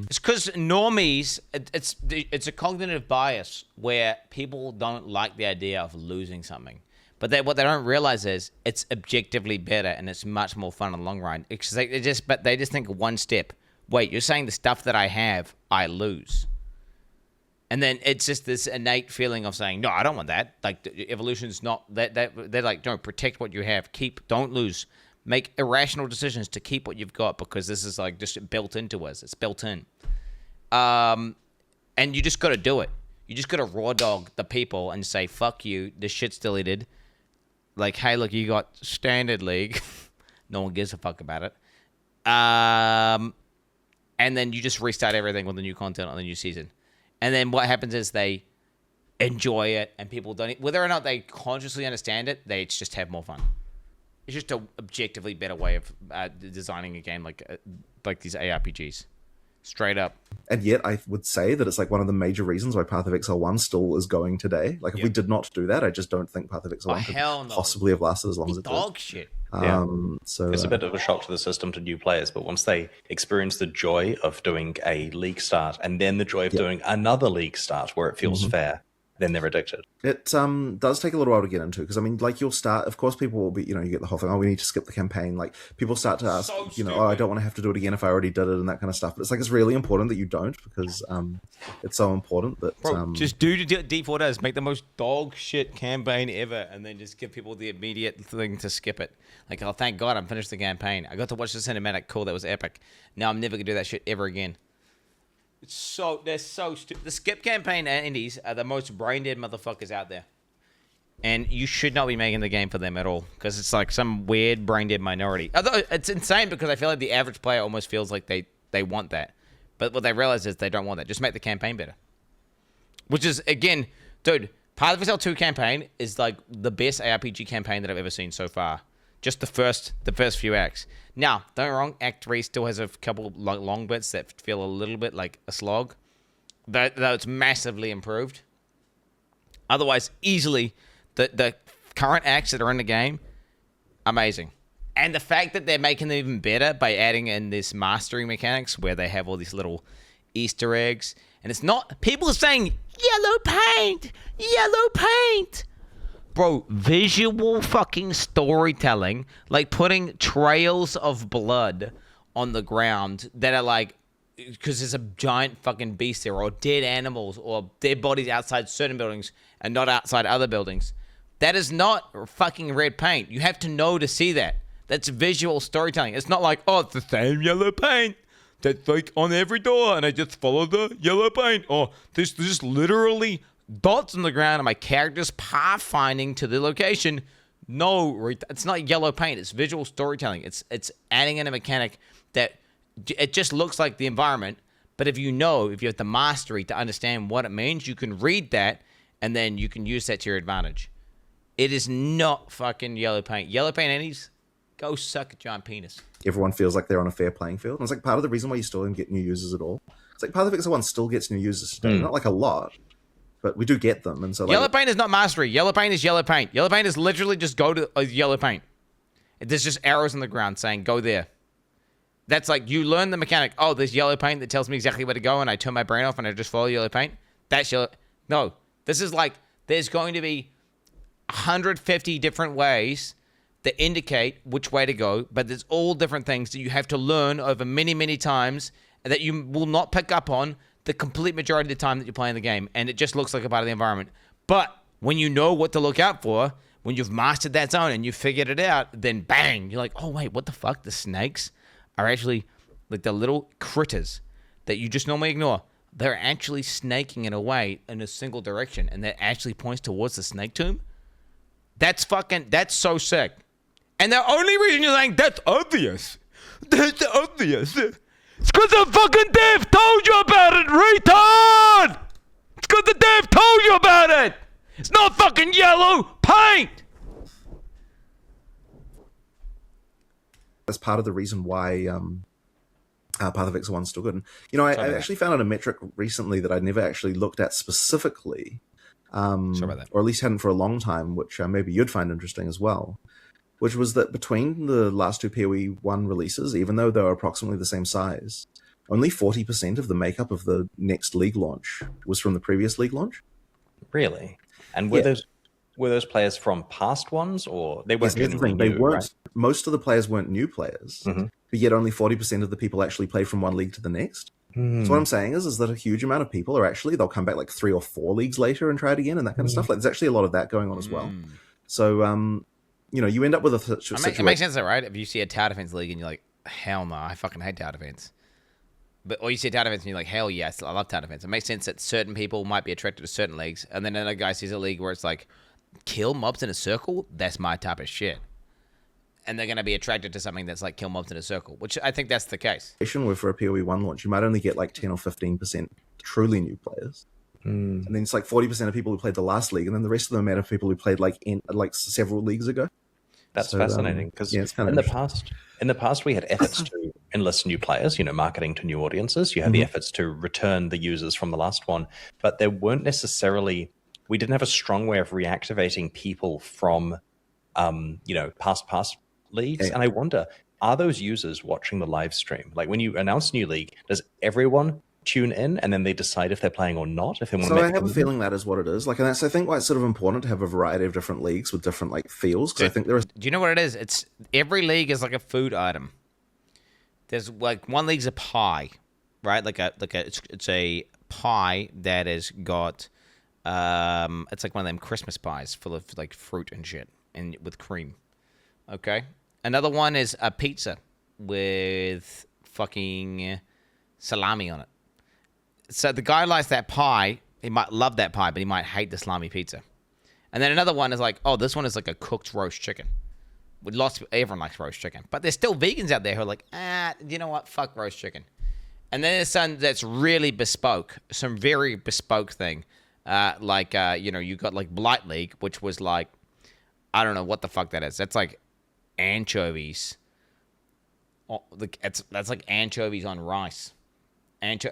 It's because normies, it's a cognitive bias where people don't like the idea of losing something. But what they don't realize is it's objectively better and it's much more fun in the long run. It's like they just think one step. Wait, you're saying the stuff that I have, I lose. And then it's just this innate feeling of saying, no, I don't want that. Like evolution's not that they're like, don't protect what you have. Don't lose. Make irrational decisions to keep what you've got because this is like just built into us. It's built in. And you just got to do it. You just got to raw dog the people and say, fuck you. This shit's deleted. Like, hey, look, you got standard league. No one gives a fuck about it. And then you just restart everything with the new content on the new season. And then what happens is they enjoy it, and people don't... Whether or not they consciously understand it, they just have more fun. It's just an objectively better way of designing a game like these ARPGs. Straight up. And yet I would say that it's like one of the major reasons why Path of Exile 1 still is going today. Like if we did not do that, I just don't think Path of Exile 1 could possibly have lasted as long as it did. Dog shit. So it's a bit of a shock to the system to new players, but once they experience the joy of doing a league start and then the joy of doing another league start where it feels fair, then they're addicted. It does take a little while to get into because I mean, like you'll start. Of course, people will be. You get the whole thing. Oh, we need to skip the campaign. Like people start to ask. Oh, I don't want to have to do it again if I already did it and that kind of stuff. But it's like it's really important that you don't because it's so important that. Bro, just do default as make the most dog shit campaign ever, and then just give people the immediate thing to skip it. Like, oh, thank God I'm finished the campaign. I got to watch the cinematic. Cool, that was epic. Now I'm never gonna do that shit ever again. They're so stupid. The skip campaign indies are the most brain dead motherfuckers out there. And you should not be making the game for them at all. Because it's like some weird brain dead minority. Although it's insane because I feel like the average player almost feels like they want that. But what they realize is they don't want that. Just make the campaign better. Which is, again, dude, Path of Exile 2 campaign is like the best ARPG campaign that I've ever seen so far. Just the first few acts. Now, don't get me wrong, Act 3 still has a couple like long bits that feel a little bit like a slog. Though it's massively improved. Otherwise, easily, the current acts that are in the game, amazing. And the fact that they're making them even better by adding in this mastery mechanics where they have all these little Easter eggs. And it's not... People are saying, yellow paint! Yellow paint! Bro, visual fucking storytelling, like putting trails of blood on the ground that are like, because there's a giant fucking beast there, or dead animals, or dead bodies outside certain buildings and not outside other buildings. That is not fucking red paint. You have to know to see that. That's visual storytelling. It's not like, oh, it's the same yellow paint that's like on every door, and I just follow the yellow paint. Or there's just literally dots on the ground and my character's pathfinding to the location. No, it's not yellow paint. It's visual storytelling. It's adding in a mechanic that it just looks like the environment. But if you have the mastery to understand what it means, you can read that and then you can use that to your advantage. It is not fucking yellow paint. Yellow paint annies, go suck a giant penis. Everyone feels like they're on a fair playing field. And it's like part of the reason why you still don't get new users at all. It's like Path of Exile 1 still gets new users today. Not like a lot, but we do get them. And so yellow paint is not mastery. Yellow paint is yellow paint. Yellow paint is literally just go to yellow paint. There's just arrows on the ground saying go there. That's like you learn the mechanic. Oh, there's yellow paint that tells me exactly where to go, and I turn my brain off and I just follow yellow paint. That's yellow. No, this is like there's going to be 150 different ways that indicate which way to go, but there's all different things that you have to learn over many, many times that you will not pick up on the complete majority of the time that you're playing the game, and it just looks like a part of the environment. But when you know what to look out for, when you've mastered that zone and you figured it out, then bang, you're like, oh wait, what the fuck? The snakes are actually like the little critters that you just normally ignore. They're actually snaking in a way in a single direction, and that actually points towards the snake tomb. That's so sick. And the only reason you're saying that's obvious. That's obvious. It's because the fucking dev told you about it, retard! It's because the dev told you about it! It's not fucking yellow paint! That's part of the reason why Path of Exile 1's still good. And, you know, I actually found out a metric recently that I'd never actually looked at specifically, Sorry about that. or at least hadn't for a long time, which maybe you'd find interesting as well, which was that between the last two PoE 1 releases, even though they were approximately the same size, only 40% of the makeup of the next League launch was from the previous League launch. Really? And were those players from past ones, or they weren't? Yes, the thing. They weren't. Right? Most of the players weren't new players, but yet only 40% of the people actually play from one league to the next. So what I'm saying is that a huge amount of people are actually, they'll come back like 3 or 4 leagues later and try it again and that kind of stuff. Like there's actually a lot of that going on as well. So, you know, you end up with a situation. It makes sense though, right? If you see a tower defense league and you're like, hell no, I fucking hate tower defense. Or you see tower defense and you're like, hell yes, I love tower defense. It makes sense that certain people might be attracted to certain leagues, and then another guy sees a league where it's like, kill mobs in a circle? That's my type of shit. And they're going to be attracted to something that's like kill mobs in a circle, which I think that's the case. Where for a PoE 1 launch, you might only get like 10 or 15% truly new players. And then it's like 40% of people who played the last league, and then the rest of them are made of people who played like several leagues ago. That's fascinating because in the past we had efforts to enlist new players, you know, marketing to new audiences. You had the efforts to return the users from the last one, but there weren't necessarily. We didn't have a strong way of reactivating people from, you know, past leagues. And I wonder, are those users watching the live stream? Like when you announce new league, does everyone tune in and then they decide if they're playing or not? If they want to. So I have a feeling that is what it is. Like, and that's I think why it's sort of important to have a variety of different leagues with different like feels. Because I think there is. Do you know what it is? It's every league is like a food item. There's like one league's a pie, right? It's a pie that has got. It's like one of them Christmas pies full of like fruit and shit and with cream. Okay. Another one is a pizza with fucking salami on it. So the guy likes that pie. He might love that pie, but he might hate the salami pizza. And then another one is like, oh, this one is like a cooked roast chicken. With everyone likes roast chicken, but there's still vegans out there who are like, you know what? Fuck roast chicken. And then there's some that's really bespoke, some very bespoke thing. You know, you got like Blight League, which was like, I don't know what the fuck that is. That's like anchovies. Oh, that's like anchovies on rice. And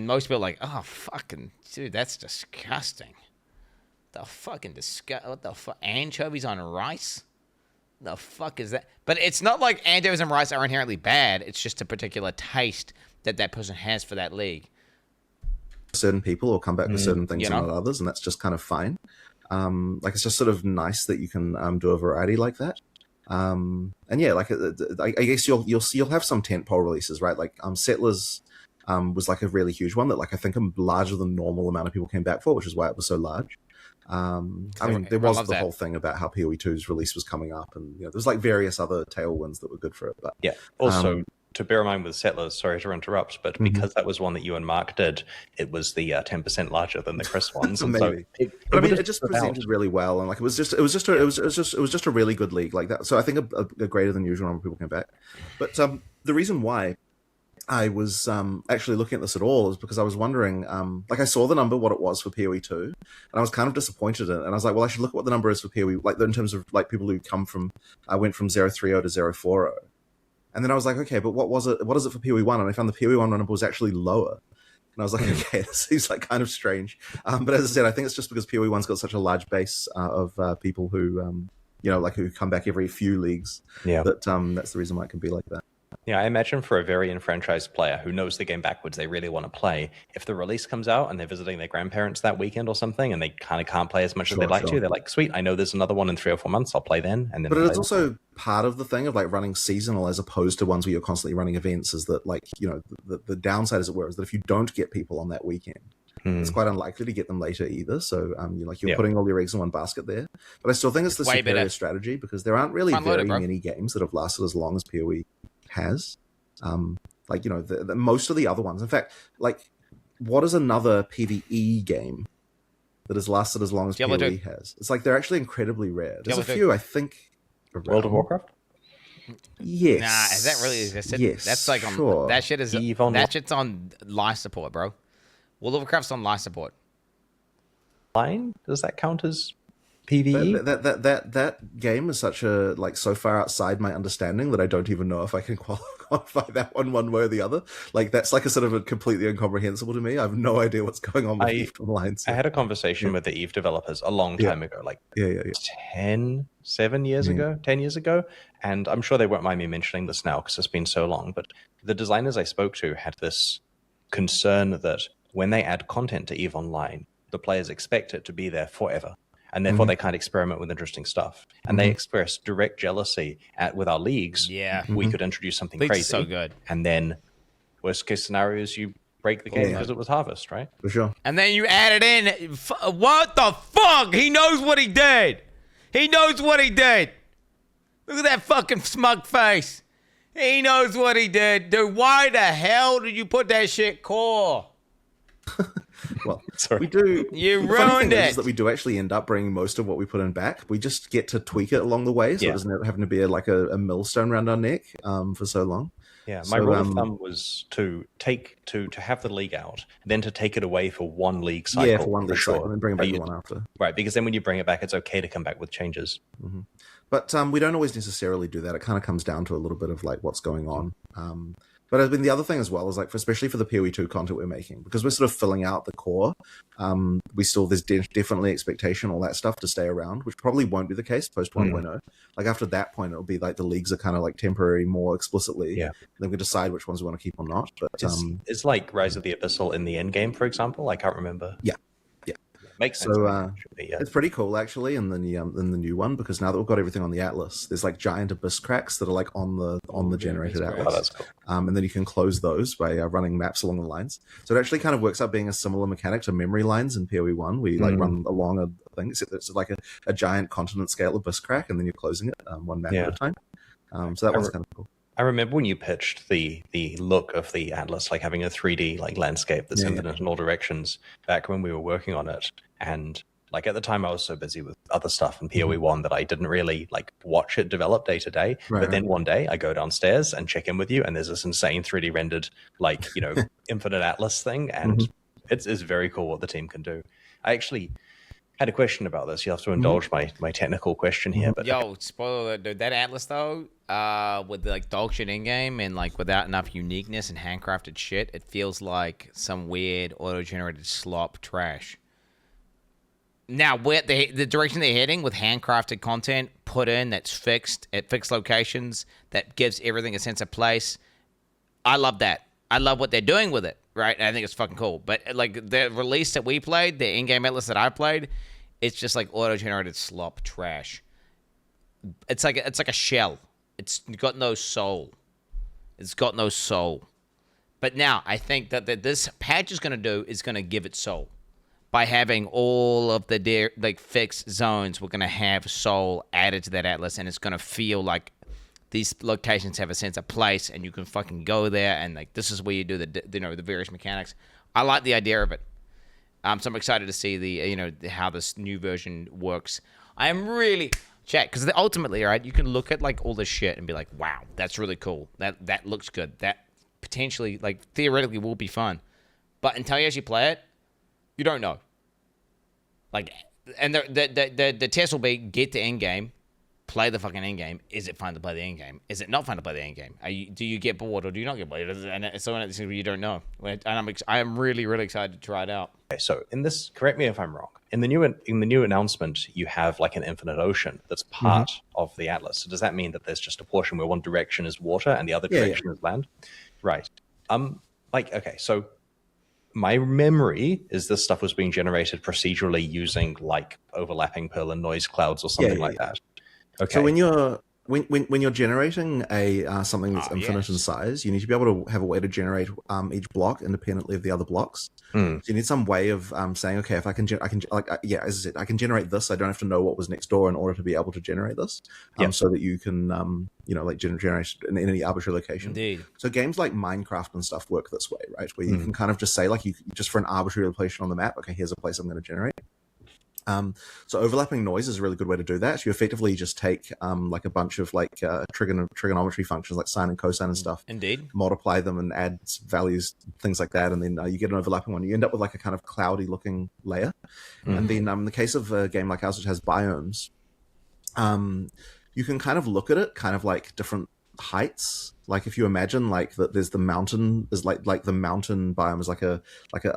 most people are like, oh, fucking dude, that's disgusting. The fucking disgust. What the fuck? Anchovies on rice? The fuck is that? But it's not like anchovies and rice are inherently bad. It's just a particular taste that person has for that league. Certain people or come back with certain things You and know? not others, and that's just kind of fine. Like it's just sort of nice that you can do a variety like that. And yeah, like I guess you'll have some tentpole releases, right? Like Settlers was like a really huge one that like I think a larger than normal amount of people came back for, which is why it was so large. I mean, there was the whole thing about how PoE2's release was coming up, and there's like various other tailwinds that were good for it. But Yeah. Also, to bear in mind with Settlers, sorry to interrupt, but because that was one that you and Mark did, it was the 10% larger than the Chris ones. And maybe. So But I mean, it just presented really well, and like it was just a really good league like that. So I think a greater than usual number of people came back. But the reason why I was actually looking at this at all is because I was wondering, like I saw the number, what it was for PoE2, and I was kind of disappointed in it. And I was like, well, I should look at what the number is for PoE, like in terms of like people who come from, I went from 030 to 040. And then I was like, okay, but what is it for PoE1? And I found the PoE1 number was actually lower. And I was like, okay, this seems like kind of strange. But as I said, I think it's just because PoE1's got such a large base of people who, like who come back every few leagues. Yeah. That that's the reason why it can be like that. Yeah, I imagine for a very enfranchised player who knows the game backwards, they really want to play. If the release comes out and they're visiting their grandparents that weekend or something, and they kind of can't play as much as they'd like to, they're like, "Sweet, I know there's another one in 3 or 4 months. I'll play then." And then, but it's also part of the thing of like running seasonal as opposed to ones where you're constantly running events. Is that like the downside, as it were, is that if you don't get people on that weekend, it's quite unlikely to get them later either. So you're putting all your eggs in one basket there. But I still think it's the superior strategy because there aren't really very many games that have lasted as long as PoE has. Most of the other ones. In fact, like, what is another PvE game that has lasted as long as Diablo PoE 2. has? It's like they're actually incredibly rare. There's Diablo a few, I think. World of Warcraft? Yes. Nah, has that really existed? Yes, That's like sure. that shit is that shit's on life support, bro. World of Warcraft's on life support. Line? Does that count as PvE? That game is such a so far outside my understanding that I don't even know if I can qualify that one way or the other. Like that's like a sort of a completely incomprehensible to me. I have no idea what's going on with Eve Online. I had a conversation with the Eve developers a long time ago, like 10 years ago, and I'm sure they won't mind me mentioning this now because it's been so long. But the designers I spoke to had this concern that when they add content to Eve Online, the players expect it to be there forever. And therefore, they can't experiment with interesting stuff. And they expressed direct jealousy with our leagues. Yeah. We could introduce something Leagues crazy. are so good. And then, worst case scenario is you break the game because it was Harvest, right? For sure. And then you add it in. What the fuck? He knows what he did. He knows what he did. Look at that fucking smug face. He knows what he did. Dude, why the hell did you put that shit core? Well, Sorry. we do. You the funny ruined thing it. is that we do actually end up bringing most of what we put in back. We just get to tweak it along the way, so it doesn't have having to be a millstone around our neck for so long. Yeah, my rule of thumb was to have the league out, then to take it away for one league cycle. Yeah, for one league cycle, and then bring it back the one after. Right, because then when you bring it back, it's okay to come back with changes. Mm-hmm. But we don't always necessarily do that. It kind of comes down to a little bit of like what's going on. But I mean, the other thing as well is like, especially for the PoE2 content we're making, because we're sort of filling out the core. There's definitely expectation, all that stuff to stay around, which probably won't be the case post 1.0. Like after that point, it'll be like the leagues are kind of like temporary more explicitly. Yeah. Then we decide which ones we want to keep or not. But it's like Rise of the Abyssal in the end game, for example. I can't remember. Yeah. Makes sense. So it's pretty cool actually in the new one, because now that we've got everything on the Atlas, there's like giant abyss cracks that are like on the generated Atlas. Oh, that's cool. And then you can close those by running maps along the lines. So it actually kind of works out being a similar mechanic to memory lines in PoE1, where you like run along a thing. It's like a giant continent scale abyss crack, and then you're closing it one map at a time. So that one's kind of cool. I remember when you pitched the look of the Atlas, like having a 3D like landscape that's infinite in all directions, back when we were working on it. And like at the time I was so busy with other stuff in PoE1 that I didn't really like watch it develop day to day. But then one day I go downstairs and check in with you, and there's this insane 3D rendered like, infinite Atlas thing. And it's very cool what the team can do. I actually, had a question about this. You'll have to indulge my technical question here. But Yo, spoiler alert, dude. That Atlas though, with like dog shit in game and like without enough uniqueness and handcrafted shit, it feels like some weird auto-generated slop trash. Now, where the direction they're heading with handcrafted content put in that's fixed at fixed locations that gives everything a sense of place, I love that. I love what they're doing with it, right? And I think it's fucking cool. But like the release that we played, the in-game Atlas that I played, it's just like auto-generated slop trash. It's like a shell. It's got no soul. It's got no soul. But now I think that this patch is going to give it soul. By having all of the like fixed zones, we're going to have soul added to that Atlas, and it's going to feel like these locations have a sense of place, and you can fucking go there, and like this is where you do the various mechanics. I like the idea of it. So I'm excited to see how this new version works. I am really because ultimately, right, you can look at like all this shit and be like, wow, that's really cool. That looks good. That potentially, like theoretically, will be fun. But until you actually play it, you don't know. Like, and the test will be get the end game, play the fucking end game. Is it fun to play the end game? Is it not fun to play the end game? Do you get bored or do you not get bored? And so you don't know. And I am really really excited to try it out. Okay, so in this, correct me if I'm wrong. In the new announcement, you have like an infinite ocean that's part of the Atlas. So does that mean that there's just a portion where one direction is water and the other direction is land? Right. Okay, so my memory is this stuff was being generated procedurally using like overlapping Perlin and noise clouds or something like that. Okay. So when you're generating a something that's infinite in size, you need to be able to have a way to generate each block independently of the other blocks. So you need some way of saying, okay, if I can as I said, I can generate this. I don't have to know what was next door in order to be able to generate this. So that you can generate in any arbitrary location. Indeed. So games like Minecraft and stuff work this way, right? Where you can kind of just say like you just for an arbitrary location on the map, okay, here's a place I'm going to generate. So overlapping noise is a really good way to do that. You effectively just take like a bunch of like trigonometry functions like sine and cosine and stuff. Indeed. Multiply them and add values, things like that, and then you get an overlapping one. You end up with like a kind of cloudy looking layer. And then in the case of a game like ours, which has biomes, you can kind of look at it kind of like different heights. Like if you imagine like that there's the mountain is like the mountain biome is like a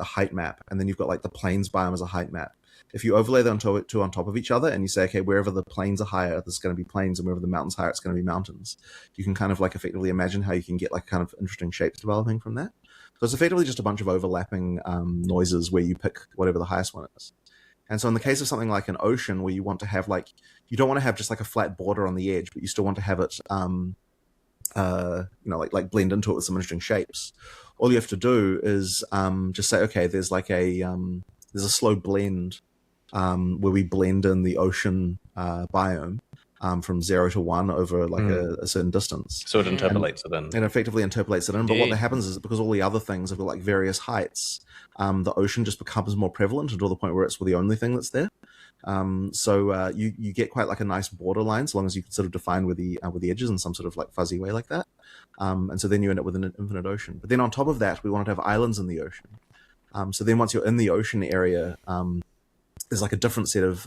height map, and then you've got like the plains biome as a height map. If you overlay them two on top of each other and you say, okay, wherever the plains are higher, there's going to be plains, and wherever the mountains are higher, it's going to be mountains. You can kind of like effectively imagine how you can get like kind of interesting shapes developing from that. So it's effectively just a bunch of overlapping noises where you pick whatever the highest one is. And so in the case of something like an ocean where you want to have like, you don't want to have just like a flat border on the edge, but you still want to have it, like blend into it with some interesting shapes. All you have to do is just say, okay, there's like there's a slow blend where we blend in the ocean biome from 0 to 1 over like a certain distance. So it interpolates it in. And effectively interpolates it in. But what that happens is because all the other things have got like various heights, the ocean just becomes more prevalent until the point where it's the only thing that's there. So you get quite like a nice borderline, so long as you can sort of define where the edges in some sort of like fuzzy way like that. And so then you end up with an infinite ocean. But then on top of that, we want to have islands in the ocean. So then once you're in the ocean area, there's like a different set of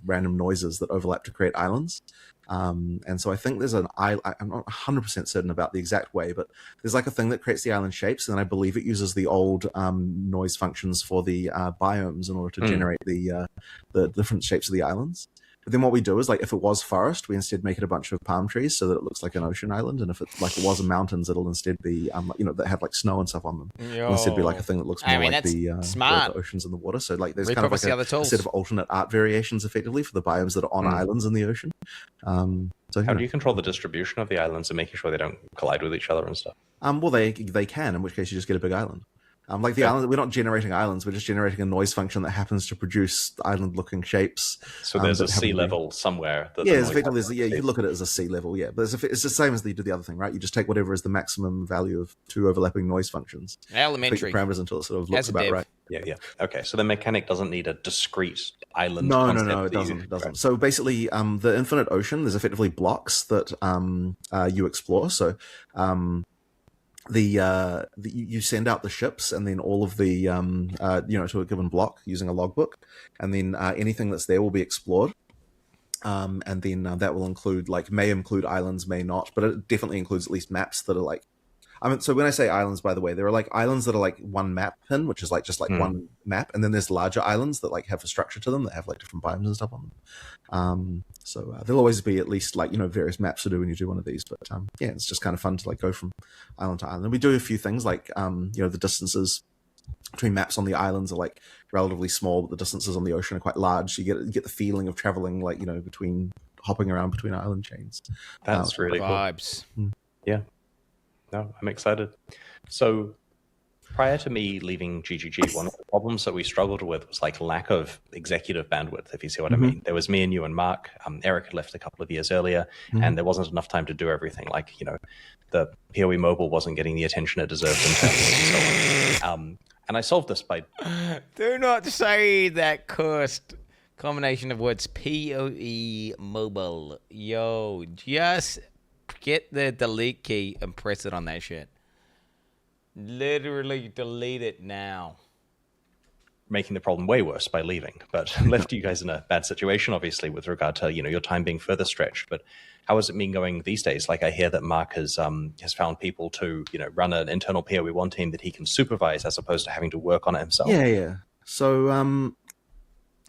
random noises that overlap to create islands. And so I think there's I'm not 100% certain about the exact way, but there's like a thing that creates the island shapes, and I believe it uses the old noise functions for the biomes in order to generate the different shapes of the islands. But then what we do is, like, if it was forest, we instead make it a bunch of palm trees so that it looks like an ocean island. And if it was mountains, it'll instead be, that have like snow and stuff on them. It'll instead be like a thing that looks more like the oceans and the water. So like, there's kind of like a set of alternate art variations, effectively, for the biomes that are on islands in the ocean. How do you control the distribution of the islands and making sure they don't collide with each other and stuff? Well, they can, in which case you just get a big island. Like the island, we're not generating islands, we're just generating a noise function that happens to produce island-looking shapes. So there's a sea level somewhere. Effectively, you look at it as a sea level, but it's the same as you do the other thing, right? You just take whatever is the maximum value of two overlapping noise functions. Elementary. Parameters until it sort of looks about right. Yeah. Okay, so the mechanic doesn't need a discrete island. No, it doesn't. Right. So basically, the infinite ocean, there's effectively blocks that you explore. So you send out the ships, and then all of the to a given block using a logbook, and then anything that's there will be explored. And then that will include, may include islands, may not, but it definitely includes at least maps that are so when I say islands, by the way, there are islands that are one map pin, which is just one map, and then there's larger islands that have a structure to them that have different biomes and stuff on them. So there'll always be at least various maps to do when you do one of these. But yeah, it's just kind of fun to go from island to island. And we do a few things the distances between maps on the islands are relatively small, but the distances on the ocean are quite large. So you get the feeling of traveling between hopping around between island chains. That's really cool. Vibes. Yeah. No, I'm excited. So prior to me leaving GGG, one of the problems that we struggled with was lack of executive bandwidth, if you see what I mean. There was me and you and Mark. Eric had left a couple of years earlier, and there wasn't enough time to do everything. The PoE Mobile wasn't getting the attention it deserved and so on. And I solved this by... Do not say that cursed combination of words, PoE Mobile. Yo, just... get the delete key and press it on that shit. Literally delete it now. Making the problem way worse by leaving, but left you guys in a bad situation, obviously, with regard to your time being further stretched. But how has it been going these days? I hear that Mark has found people to run an internal PoE1 team that he can supervise as opposed to having to work on it himself. Yeah. So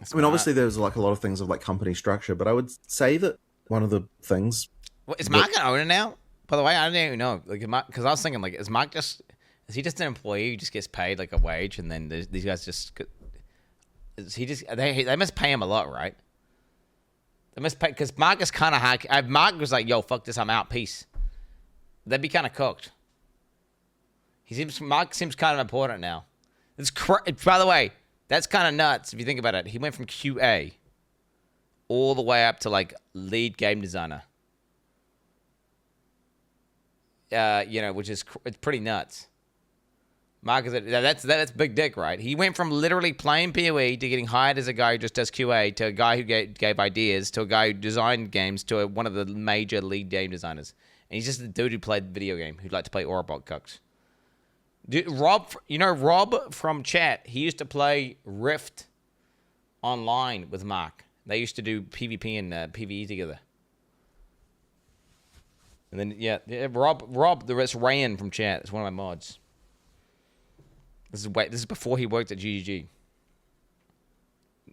obviously there's a lot of things of company structure, but I would say that one of the things. What, is Mark an owner now? By the way, I don't even know. Because I was thinking, is he just an employee who just gets paid a wage, and then these guys just? Is he just? They must pay him a lot, right? They must pay, because Mark is kind of hack. Mark was like, "Yo, fuck this, I'm out, peace." They'd be kind of cooked. Mark seems kind of important now. By the way, that's kind of nuts if you think about it. He went from QA all the way up to lead game designer. Which is it's pretty nuts. Mark that's big dick, right? He went from literally playing PoE to getting hired as a guy who just does QA to a guy who gave ideas to a guy who designed games to one of the major lead game designers. And he's just a dude who played the video game who'd like to play Orobot Cucks. Dude, Rob from chat, he used to play Rift online with Mark. They used to do PvP and PvE together. And then Rob, that's Rayan from chat. It's one of my mods. This is before he worked at GGG.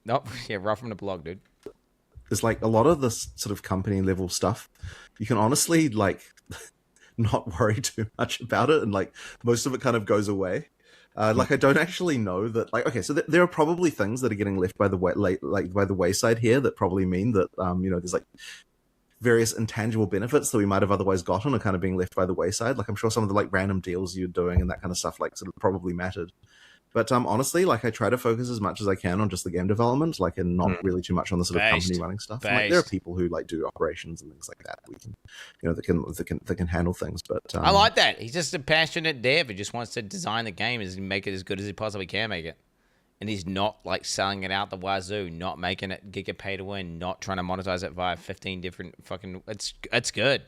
Nope, yeah, Rob from the blog, dude. There's a lot of this sort of company level stuff. You can honestly not worry too much about it, and most of it kind of goes away. I don't actually know that. Okay, so there are probably things that are getting left by the by the wayside here that probably mean that there's various intangible benefits that we might have otherwise gotten are kind of being left by the wayside. I'm sure some of the random deals you're doing and that kind of stuff sort of probably mattered. But honestly, I try to focus as much as I can on just the game development, and not really too much on the sort of company running stuff. And, there are people who do operations and things like that. We can, that can handle things. But I like that. He's just a passionate dev who just wants to design the game and make it as good as he possibly can make it. And he's not selling it out the wazoo, not making it get pay to win, not trying to monetize it via 15 different fucking. It's good.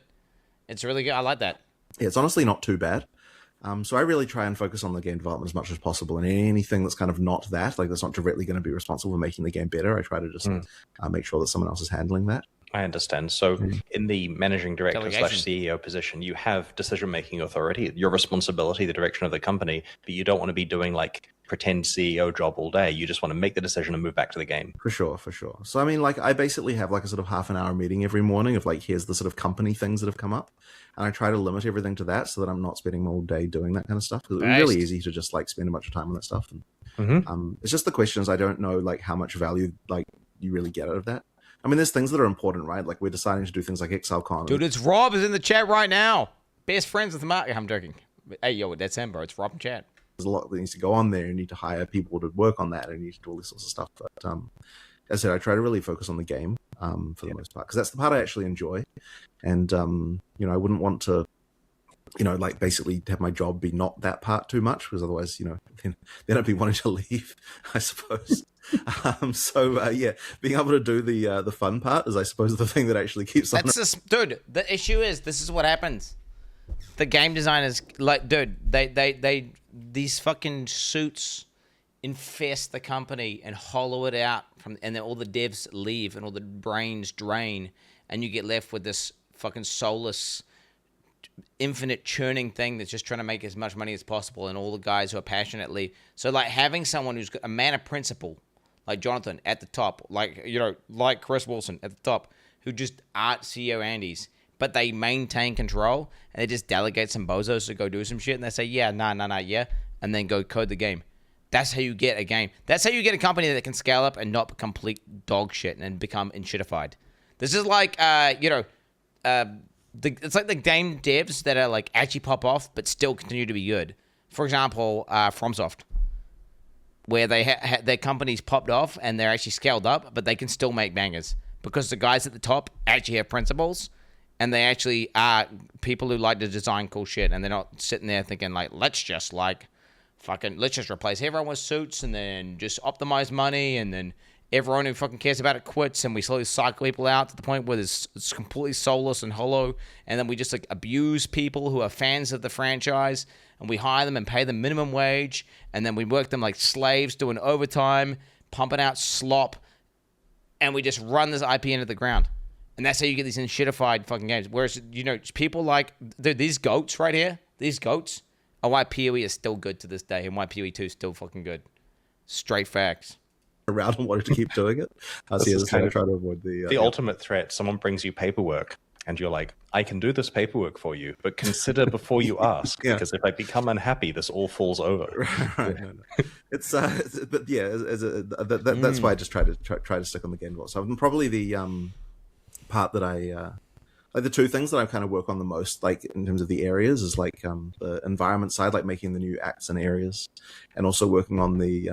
It's really good. I like that. Yeah, it's honestly not too bad. So I really try and focus on the game development as much as possible, and anything that's kind of not that, that's not directly going to be responsible for making the game better, I try to just make sure that someone else is handling that. I understand. So in the managing director / CEO position, you have decision-making authority, your responsibility, the direction of the company, but you don't want to be doing pretend CEO job all day. You just want to make the decision and move back to the game. For sure. So I mean, I basically have a sort of half an hour meeting every morning of here's the sort of company things that have come up, and I try to limit everything to that so that I'm not spending all day doing that kind of stuff, because it's really easy to just spend a bunch of time on that stuff. And it's just the questions I don't know how much value you really get out of that. I mean, there's things that are important, right? We're deciding to do things like ExileCon. Dude, it's Rob is in the chat right now. Best friends with Mark. I'm joking. Hey, yo, that's him, bro. It's Rob in chat. There's a lot that needs to go on there. You need to hire people to work on that, and you need to do all this sorts of stuff. But as I said, I try to really focus on the game for the most part, because that's the part I actually enjoy. And, I wouldn't want to, basically have my job be not that part too much, because otherwise, then I'd be wanting to leave, I suppose. Yeah, being able to do the fun part is, I suppose, the thing that actually keeps on. Dude, the issue is, this is what happens. The game designers, like, dude, they these fucking suits infest the company and hollow it out and then all the devs leave and all the brains drain, and you get left with this fucking soulless, infinite churning thing that's just trying to make as much money as possible, and all the guys who are passionate leave. So, like, having someone who's a man of principle, like Jonathan at the top, like, you know, like Chris Wilson at the top, who just aren't CEO Andes, but they maintain control, and they just delegate some bozos to go do some shit, and they say, yeah, nah, yeah, and then go code the game. That's how you get a game. That's how you get a company that can scale up and not complete dog shit and become shitified. This is like, it's like the game devs that are like actually pop off but still continue to be good. For example, FromSoft, where they their companies popped off and they're actually scaled up, but they can still make bangers because the guys at the top actually have principles, and they actually are people who like to design cool shit, and they're not sitting there thinking like, let's just replace everyone with suits and then just optimize money, and then everyone who fucking cares about it quits, and we slowly cycle people out to the point where it's completely soulless and hollow, and then we just like abuse people who are fans of the franchise, and we hire them and pay them minimum wage, and then we work them like slaves doing overtime, pumping out slop, and we just run this IP into the ground. And that's how you get these shitified fucking games. Whereas, you know, people like these goats right here, these goats, are why PoE is still good to this day, and why PoE 2 is still fucking good. Straight facts. Around and wanted to keep doing it. This is kind of try to avoid the ultimate threat. Someone brings you paperwork, and you're like, I can do this paperwork for you, but consider before you ask, because if I become unhappy, this all falls over. Right. No. It's but yeah, that's why I just try to stick on the game. So I'm probably the part that I like the two things that I kind of work on the most, like in terms of the areas, is like the environment side, like making the new acts and areas, and also working on the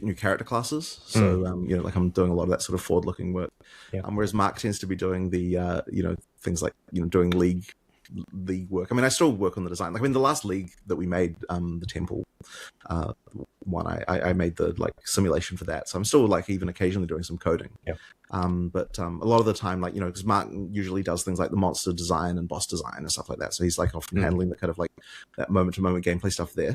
new character classes. So you know, like I'm doing a lot of that sort of forward-looking work. Yeah. Whereas Mark tends to be doing the you know, things like, you know, doing league work. I mean, I still work on the design. Like, I mean, the last league that we made, the Temple one, I made the like simulation for that. So I'm still like even occasionally doing some coding. Yeah. But a lot of the time, like, you know, because Mark usually does things like the monster design and boss design and stuff like that. So he's like often handling the kind of like that moment-to-moment gameplay stuff there.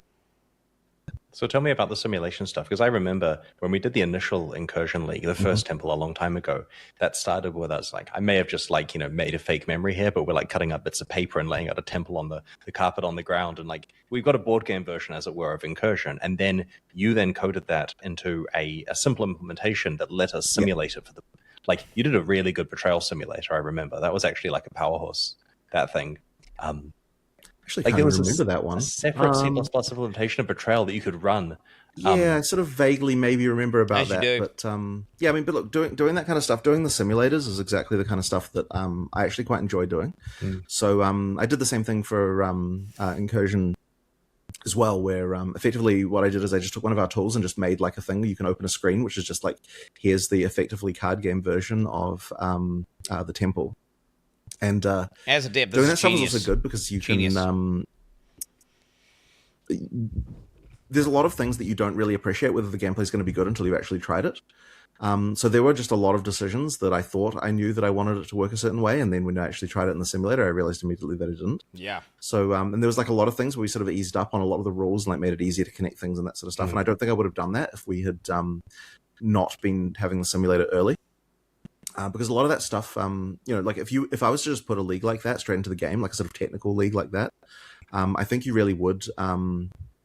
So tell me about the simulation stuff, because I remember when we did the initial Incursion League, the first Temple a long time ago, that started with us like, I may have just like, you know, made a fake memory here, but we're like cutting up bits of paper and laying out a temple on the carpet on the ground. And like, we've got a board game version, as it were, of Incursion. And then you then coded that into a simple implementation that let us simulate it for the, like, you did a really good betrayal simulator. I remember that was actually like a power horse, that thing. Actually, like can't it was remember that one. A separate C++ implementation of Betrayal that you could run. Yeah, I sort of vaguely maybe remember about that. do. But yeah, I mean, but look, doing that kind of stuff, doing the simulators is exactly the kind of stuff that I actually quite enjoy doing. So I did the same thing for Incursion as well, where effectively what I did is I just took one of our tools and just made like a thing where you can open a screen, which is just like, here's the effectively card game version of the Temple. And as a dev, doing that stuff is also good because you can. There's a lot of things that you don't really appreciate whether the gameplay is going to be good until you've actually tried it. So there were just a lot of decisions that I thought I knew that I wanted it to work a certain way, and then when I actually tried it in the simulator, I realized immediately that it didn't. Yeah. So and there was like a lot of things where we sort of eased up on a lot of the rules and like made it easier to connect things and that sort of stuff. And I don't think I would have done that if we had not been having the simulator early. Because a lot of that stuff, you know, like if I was to just put a league like that straight into the game, like a sort of technical league like that, I think you really would,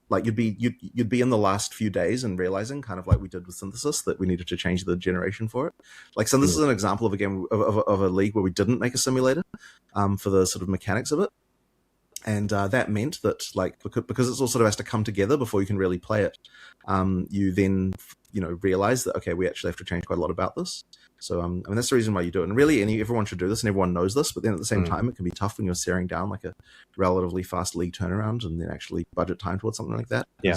like you'd be in the last few days and realizing, kind of like we did with Synthesis, that we needed to change the generation for it. Like Synthesis is an example of a game of a league where we didn't make a simulator for the sort of mechanics of it. And that meant that, like, because it all sort of has to come together before you can really play it, you then, you know, realize that, okay, we actually have to change quite a lot about this. So, I mean, that's the reason why you do it. And really, everyone should do this, and everyone knows this. But then at the same time, it can be tough when you're staring down like a relatively fast league turnaround and then actually budget time towards something like that. Yeah.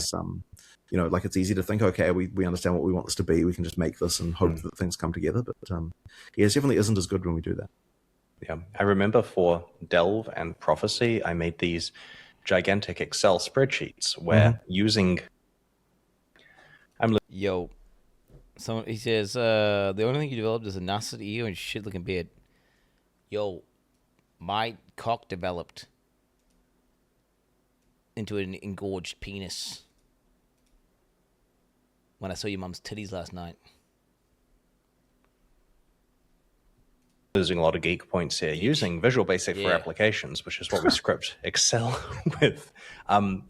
You know, like it's easy to think, okay, we understand what we want this to be. We can just make this and hope that things come together. But yeah, it definitely isn't as good when we do that. Yeah, I remember for Delve and Prophecy, I made these gigantic Excel spreadsheets where using... Yo, he says, the only thing you developed is a nasty ego and shit-looking beard. Yo, My cock developed into an engorged penis when I saw your mum's titties last night. Losing a lot of geek points here. Using Visual Basic for Yeah. applications, which is what we script Excel with,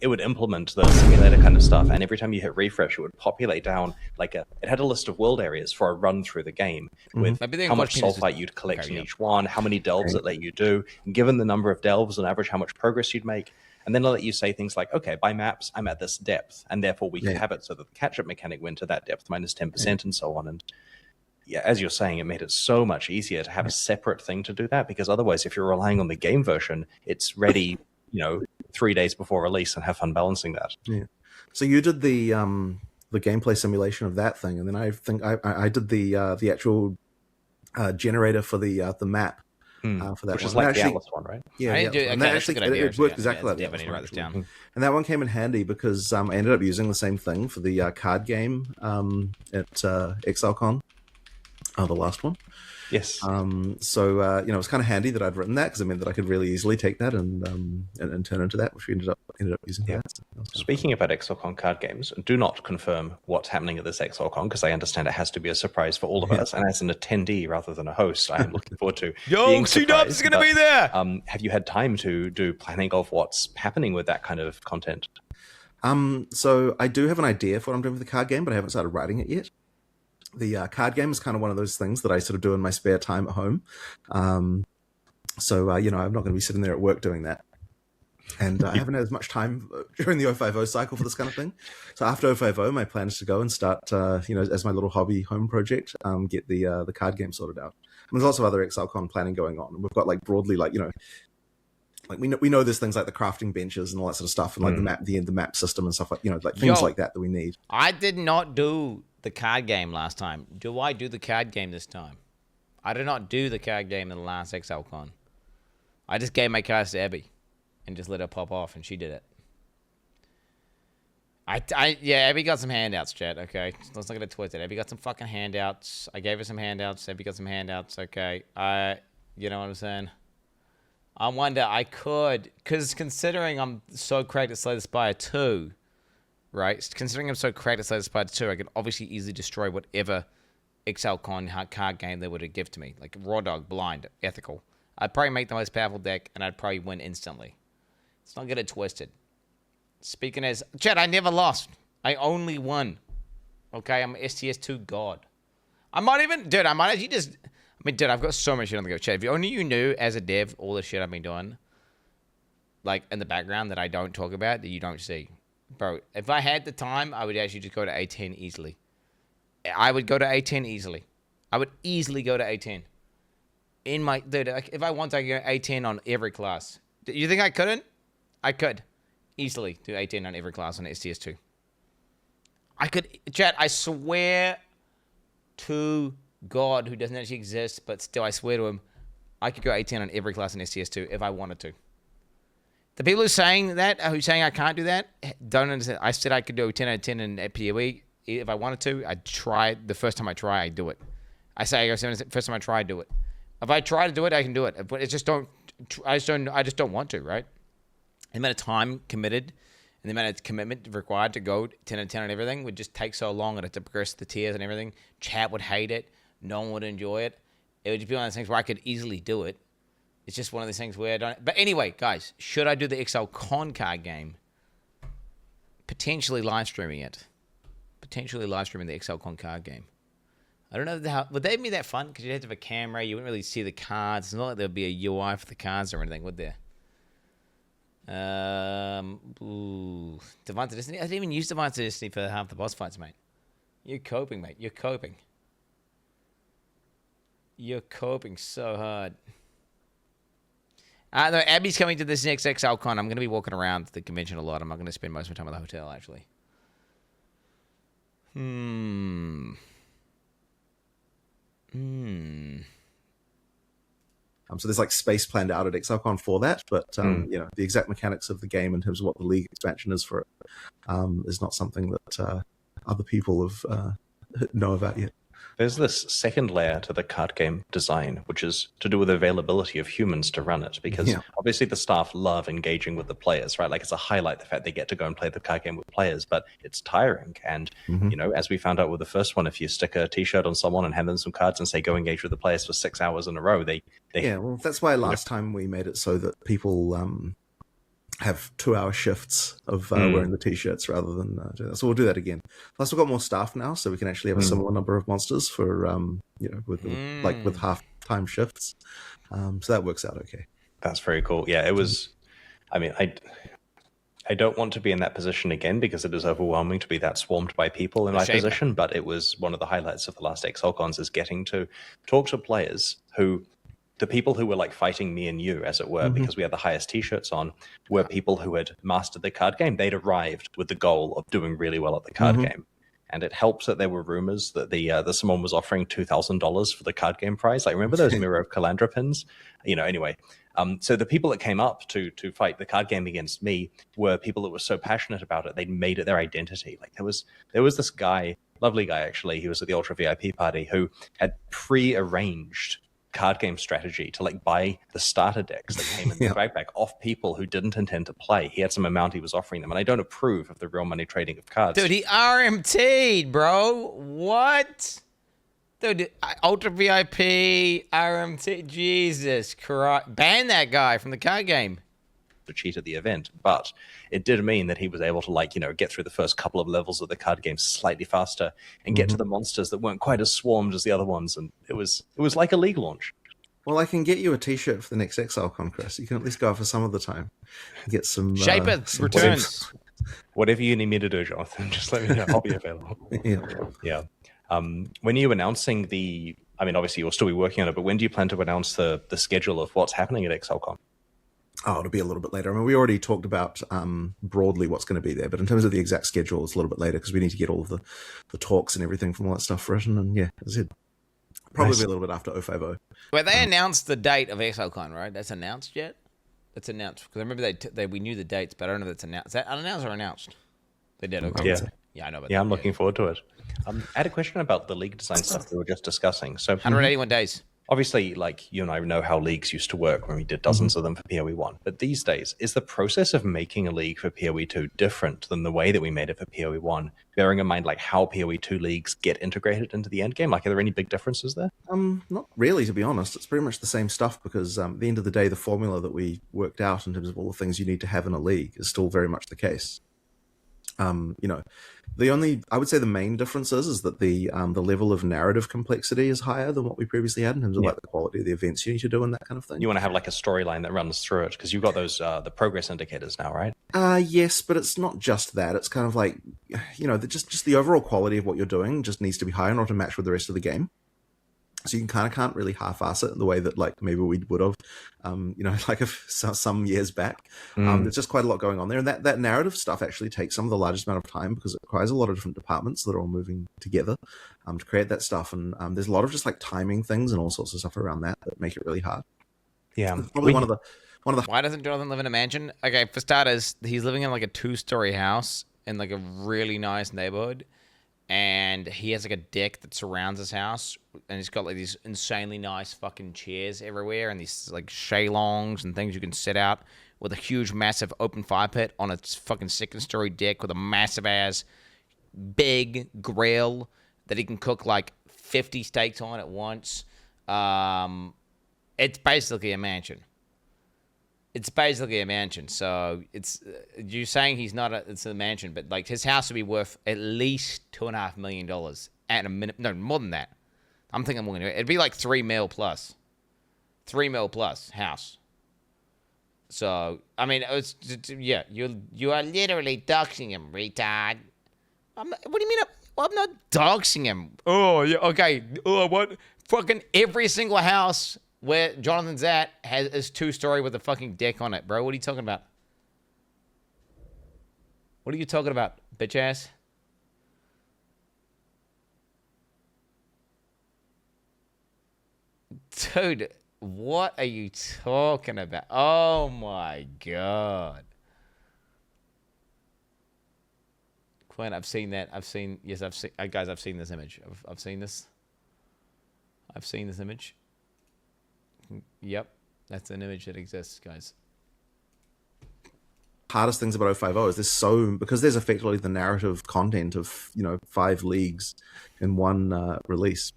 it would implement the simulator kind of stuff, and every time you hit refresh, it would populate down it had a list of world areas for a run through the game with Maybe they how much watch penises- sulfite you'd collect Okay, in yeah. each one, how many delves it let you do, given the number of delves on average, how much progress you'd make. And then it'll let you say things like, okay, by maps, I'm at this depth, and therefore we can Yeah. have it so that the catch-up mechanic went to that depth minus 10% and so on. And yeah, as you're saying, it made it so much easier to have a separate thing to do that, because otherwise, if you're relying on the game version, it's ready, 3 days before release, and have fun balancing that. Yeah. So you did the gameplay simulation of that thing, and then I think I did the actual generator for the map for that Which one. is like And the actually, Atlas one, right? Yeah, I yeah. didn't do. And Okay, that that's a actually good idea. it worked exactly like Yeah, that. I need to write this down. And that one came in handy because I ended up using the same thing for the card game at ExileCon, the last one. Yes. So it was kind of handy that I'd written that, because it meant that I could really easily take that and turn into that, which we ended up using. Yeah. That. So that was Speaking about ExileCon card games, do not confirm what's happening at this ExileCon, because I understand it has to be a surprise for all of us. And as an attendee rather than a host, I am looking forward to being C-Dubs is surprised. going to be there. Have you had time to do planning of what's happening with that kind of content? So I do have an idea for what I'm doing with the card game, but I haven't started writing it yet. The card game is kind of one of those things that I sort of do in my spare time at home. So I'm not going to be sitting there at work doing that. And I haven't had as much time during the 050 cycle for this kind of thing. So after 050, my plan is to go and start, as my little hobby home project, get the card game sorted out. And there's lots of other ExileCon planning going on. We've got broadly, we know there's things like the crafting benches and all that sort of stuff, and the map system and stuff things like that we need. I did not do the card game last time. Do I do the card game this time? I did not do the card game in the last ExileCon. I just gave my cards to Abby and just let her pop off, and she did it. Abby got some handouts, chat. Okay, let's not get it twisted. Abby got some fucking handouts. I gave her some handouts. Abby got some handouts. Okay, you know what I'm saying? I wonder, I could, because considering I'm so cracked at Slay the Spire 2, right? Considering I'm so cracked at Slay the Spire 2, I could obviously easily destroy whatever ExileCon card game they would give to me. Like Raw Dog, Blind, Ethical. I'd probably make the most powerful deck, and I'd probably win instantly. Let's not get it twisted. Speaking as... Chat, I never lost. I only won. Okay, I'm STS2 God. I might actually just... dude, I've got so much shit on the go. Chat, if only you knew as a dev all the shit I've been doing, in the background that I don't talk about, that you don't see. Bro, if I had the time, I would actually just go to A10 easily. I would go to A10 easily. I would easily go to A10. Dude, if I want, I could go A10 on every class. You think I couldn't? I could easily do A10 on every class on STS2. I could, chat, I swear to God, who doesn't actually exist, but still I swear to him, I could go A10 on every class in STS2 if I wanted to. The people who are saying that, who saying I can't do that, don't understand. I said I could do 10 out of 10 in PoE if I wanted to. I'd try. The first time I try, I do it. I say I go 7, first time I try, I do it. If I try to do it, I can do it. But it's just I just don't want to, right? The amount of time committed and the amount of commitment required to go 10 out of 10 on everything would just take so long, and it to progress the tiers and everything. Chat would hate it. No one would enjoy it. It would just be one of those things where I could easily do it. It's just one of those things where I don't... But anyway, guys, should I do the ExileCon card game? Potentially live streaming it. Potentially live streaming the ExileCon card game. I don't know how... Would that be that fun? Because you'd have to have a camera. You wouldn't really see the cards. It's not like there'd be a UI for the cards or anything, would there? Divine Destiny? I didn't even use Divine Destiny for half the boss fights, mate. You're coping, mate. You're coping. You're coping so hard. No, Abby's coming to this next ExileCon. I'm going to be walking around the convention a lot. I'm not going to spend most of my time at the hotel, actually. So there's space planned out at ExileCon for that, but the exact mechanics of the game in terms of what the League expansion is for it is not something that other people have know about yet. There's this second layer to the card game design, which is to do with availability of humans to run it. Because Yeah. obviously the staff love engaging with the players, right? Like it's a highlight the fact they get to go and play the card game with players, but it's tiring. And, Mhm. as we found out with the first one, if you stick a t-shirt on someone and hand them some cards and say, go engage with the players for 6 hours in a row, they Yeah, well, that's why last time we made it so that people have 2-hour shifts of wearing the t-shirts rather than do that. So we'll do that again. Plus, we've got more staff now, so we can actually have a similar number of monsters for with half-time shifts. So that works out okay. That's very cool. Yeah, it was. I mean, I don't want to be in that position again because it is overwhelming to be that swarmed by people in my position. But it was one of the highlights of the last XLCons is getting to talk to players who. The people who were like fighting me and you, as it were, because we had the highest t-shirts on, were people who had mastered the card game. They'd arrived with the goal of doing really well at the card game. And it helped that there were rumors that the someone was offering $2,000 for the card game prize. Like, remember those Mirror of Calandra pins? Anyway. So the people that came up to fight the card game against me were people that were so passionate about it, they'd made it their identity. Like there was this guy, lovely guy actually, he was at the Ultra VIP party, who had pre-arranged card game strategy to like buy the starter decks that came in the backpack off people who didn't intend to play. He had some amount he was offering them, and I don't approve of the real money trading of cards. Dude, he RMT'd, bro. What? Dude, Ultra VIP, RMT, Jesus Christ. Ban that guy from the card game. To cheat at the event, but it did mean that he was able to get through the first couple of levels of the card game slightly faster and get to the monsters that weren't quite as swarmed as the other ones, and it was like a league launch. Well, I can get you a t-shirt for the next XLCon, Chris. You can at least go for some of the time and get some Shaper returns. Whatever you need me to do, Jonathan, just let me know. I'll be available. Yeah. When are you announcing obviously you'll still be working on it, but when do you plan to announce the schedule of what's happening at XLCon? Oh, it'll be a little bit later. I mean, we already talked about broadly what's going to be there, but in terms of the exact schedule, it's a little bit later because we need to get all of the talks and everything from all that stuff written. And yeah, that's it. Probably Nice. be a little bit after 050. Well, they announced the date of XLCon, right? That's announced yet? That's announced. Because I remember we knew the dates, but I don't know if that's announced. Is that unannounced or announced? They did, okay. Yeah, I know about that. Yeah, I'm looking forward to it. I had a question about the league design stuff we were just discussing. So 181 days. obviously, like you and I know how leagues used to work when we did dozens of them for PoE 1. But these days, is the process of making a league for PoE 2 different than the way that we made it for PoE 1? Bearing in mind like how PoE 2 leagues get integrated into the end game, like are there any big differences there? Not really, to be honest. It's pretty much the same stuff because at the end of the day, the formula that we worked out in terms of all the things you need to have in a league is still very much the case. I would say the main difference is that the level of narrative complexity is higher than what we previously had in terms of like the quality of the events you need to do and that kind of thing. You want to have like a storyline that runs through it because you've got those the progress indicators now, right? Yes, but it's not just that. It's kind of like, just the overall quality of what you're doing just needs to be high in order to match with the rest of the game. So you kind of can't really half-ass it in the way that like maybe we would have, some years back. There's just quite a lot going on there, and that narrative stuff actually takes some of the largest amount of time because it requires a lot of different departments that are all moving together to create that stuff. And there's a lot of just like timing things and all sorts of stuff around that make it really hard. Yeah, It's probably one of the. Why doesn't Jonathan live in a mansion? Okay, for starters, he's living in like a 2-story house in like a really nice neighborhood. And he has like a deck that surrounds his house, and he's got like these insanely nice fucking chairs everywhere, and these like shalongs and things you can sit out with a huge, massive open fire pit on a fucking 2nd-story deck with a massive ass big grill that he can cook like 50 steaks on at once. It's basically a mansion. So it's you're saying it's a mansion, but like his house would be worth at least $2.5 million at a minute. No, more than that. I'm thinking more than that. It'd be like $3 million plus. $3 million plus house. So I mean, you are literally doxing him, retard. What do you mean? I'm not doxing him. Oh yeah, okay. Oh what? Fucking every single house where Jonathan's at has is 2-story with a fucking deck on it, bro. What are you talking about? What are you talking about, bitch ass? Dude, what are you talking about? Oh my god. Quinn, I've seen that. I've seen this image. I've seen this. I've seen this image. Yep, that's an image that exists, guys. Hardest things about 050 is because there's effectively the narrative content of 5 leagues in one release.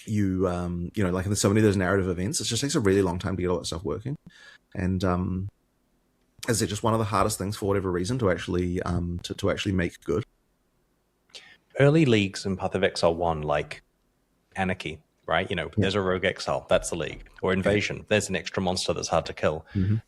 Like there's so many of those narrative events, it just takes a really long time to get all that stuff working. And is it just one of the hardest things for whatever reason to actually to actually make good? Early leagues in Path of Exile 1, like Anarchy, right? There's a Rogue Exile, that's the league. Or Invasion, there's an extra monster that's hard to kill.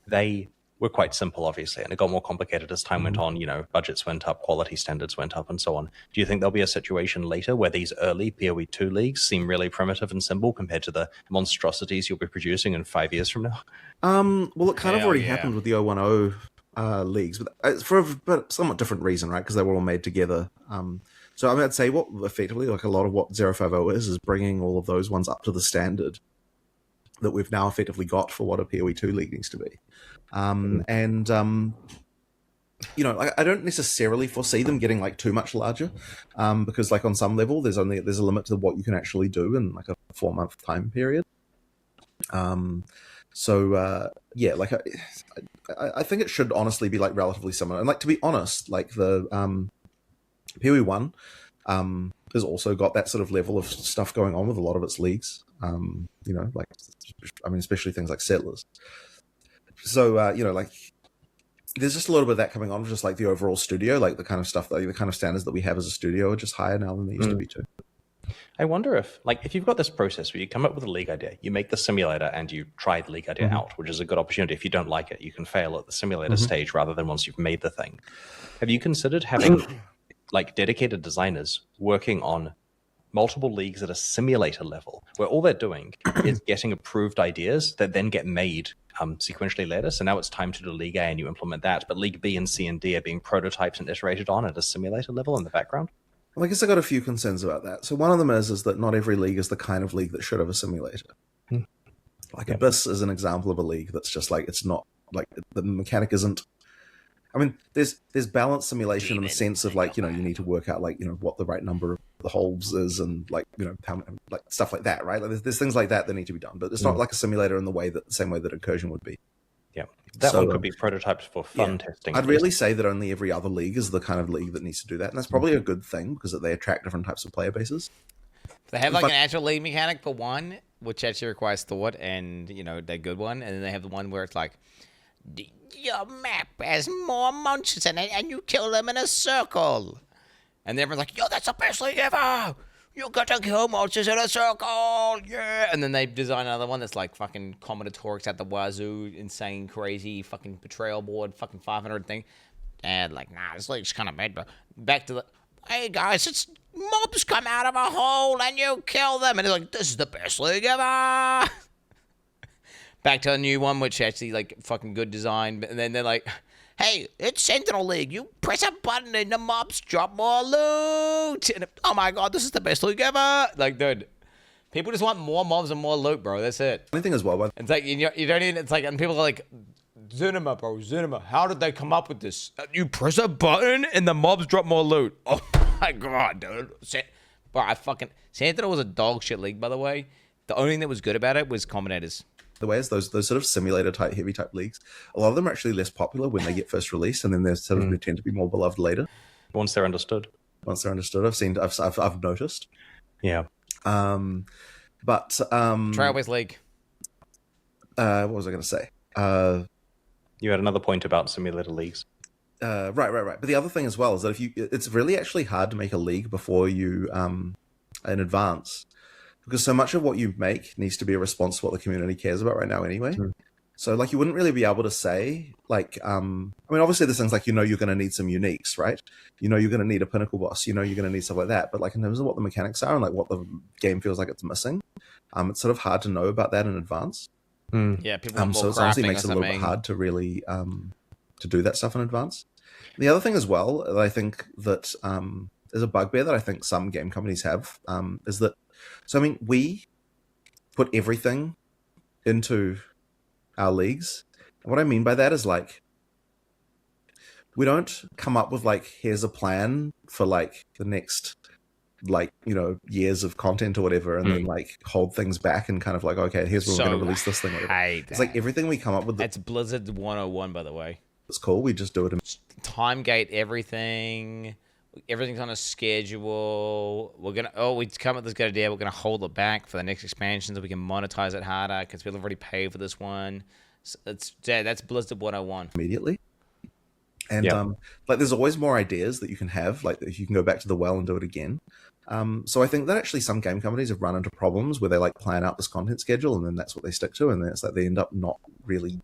They were quite simple, obviously, and it got more complicated as time went on. Budgets went up, quality standards went up, and so on. Do you think there'll be a situation later where these early PoE 2 leagues seem really primitive and simple compared to the monstrosities you'll be producing in 5 years from now? Well, it kind of already happened with the 010 leagues, but for a somewhat different reason, right? Because they were all made together. So I'd say what effectively, like a lot of what 050 is bringing all of those ones up to the standard that we've now effectively got for what a PoE 2 league needs to be. I don't necessarily foresee them getting like too much larger, because like on some level there's a limit to what you can actually do in like a 4-month time period. I think it should honestly be like relatively similar. And like, to be honest, like the PoE 1 has also got that sort of level of stuff going on with a lot of its leagues. Especially things like Settlers. So, there's just a little bit of that coming on, just like the overall studio, like the kind of stuff, the kind of standards that we have as a studio are just higher now than they used to be too. I wonder if you've got this process where you come up with a league idea, you make the simulator and you try the league idea out, which is a good opportunity. If you don't like it, you can fail at the simulator stage rather than once you've made the thing. Have you considered having like dedicated designers working on multiple leagues at a simulator level, where all they're doing is getting approved ideas that then get made sequentially later? So now it's time to do League A and you implement that, but League B and C and D are being prototyped and iterated on at a simulator level in the background? Well, I guess I got a few concerns about that. So one of them is that not every league is the kind of league that should have a simulator. Like Abyss is an example of a league that's just like, it's not like the mechanic isn't. I mean, there's balanced simulation in the sense of like, you need to work out like, what the right number of the holes is and like, how many, like stuff like that, right? Like there's things like that need to be done, but it's not like a simulator in the same way that Incursion would be. Yeah, that one could be prototyped for fun testing. I'd really say that only every other league is the kind of league that needs to do that, and that's probably a good thing because they attract different types of player bases. They have like an actual league mechanic for one, which actually requires thought, and the good one, and then they have the one where it's like, your map has more monsters in it, and you kill them in a circle, and everyone's like, yo, that's the best league ever. You got to kill monsters in a circle, yeah! And then they design another one that's like fucking combinatorics at the wazoo, insane, crazy, fucking betrayal board, fucking 500 thing. And like, nah, this league's kind of mad, bro. Back to the, hey guys, it's mobs come out of a hole and you kill them. And it's like, this is the best league ever! Back to a new one, which actually like fucking good design. And then they're like, hey, it's Sentinel League. You press a button and the mobs drop more loot. And oh my god, this is the best league ever. Like, dude, people just want more mobs and more loot, bro. That's it. Anything as well, but it's like you don't even. It's like, and people are like, Zinema, bro, Zinema. How did they come up with this? You press a button and the mobs drop more loot. Oh my god, dude. Bro, Sentinel was a dog shit league, by the way. The only thing that was good about it was combinators. The way is those sort of simulator type, heavy type leagues, a lot of them are actually less popular when they get first released, and then they sort of tend to be more beloved later. Once they're understood, I've noticed. Yeah. Trailways League. What was I going to say? You had another point about simulator leagues. Right. But the other thing as well is that it's really actually hard to make a league before you in advance. Because so much of what you make needs to be a response to what the community cares about right now anyway. So, like, you wouldn't really be able to say, like, I mean, obviously there's things like, you're going to need some uniques, right? You're going to need a pinnacle boss. You're going to need stuff like that. But, like, in terms of what the mechanics are and, like, what the game feels like it's missing, it's sort of hard to know about that in advance. Yeah, people want more so it honestly crafting makes or it a little bit something. hard to really to do that stuff in advance. The other thing as well, that I think that is a bugbear that I think some game companies have, is that, so I mean, we put everything into our leagues. And what I mean by that is, like, we don't come up with, like, here's a plan for, like, the next like, years of content or whatever, and then like hold things back and kind of like, okay, here's where we're going to release this thing. Or whatever. It's like everything we come up with. That's Blizzard 101, by the way. It's cool. We just do it. Time gate everything. Everything's on a schedule. We come up with this good idea. We're gonna hold it back for the next expansion so we can monetize it harder because we've already paid for this one. So that's Blizzard 101. Immediately. And like there's always more ideas that you can have, like if you can go back to the well and do it again. So I think that actually some game companies have run into problems where they like plan out this content schedule and then that's what they stick to, and then it's like they end up not really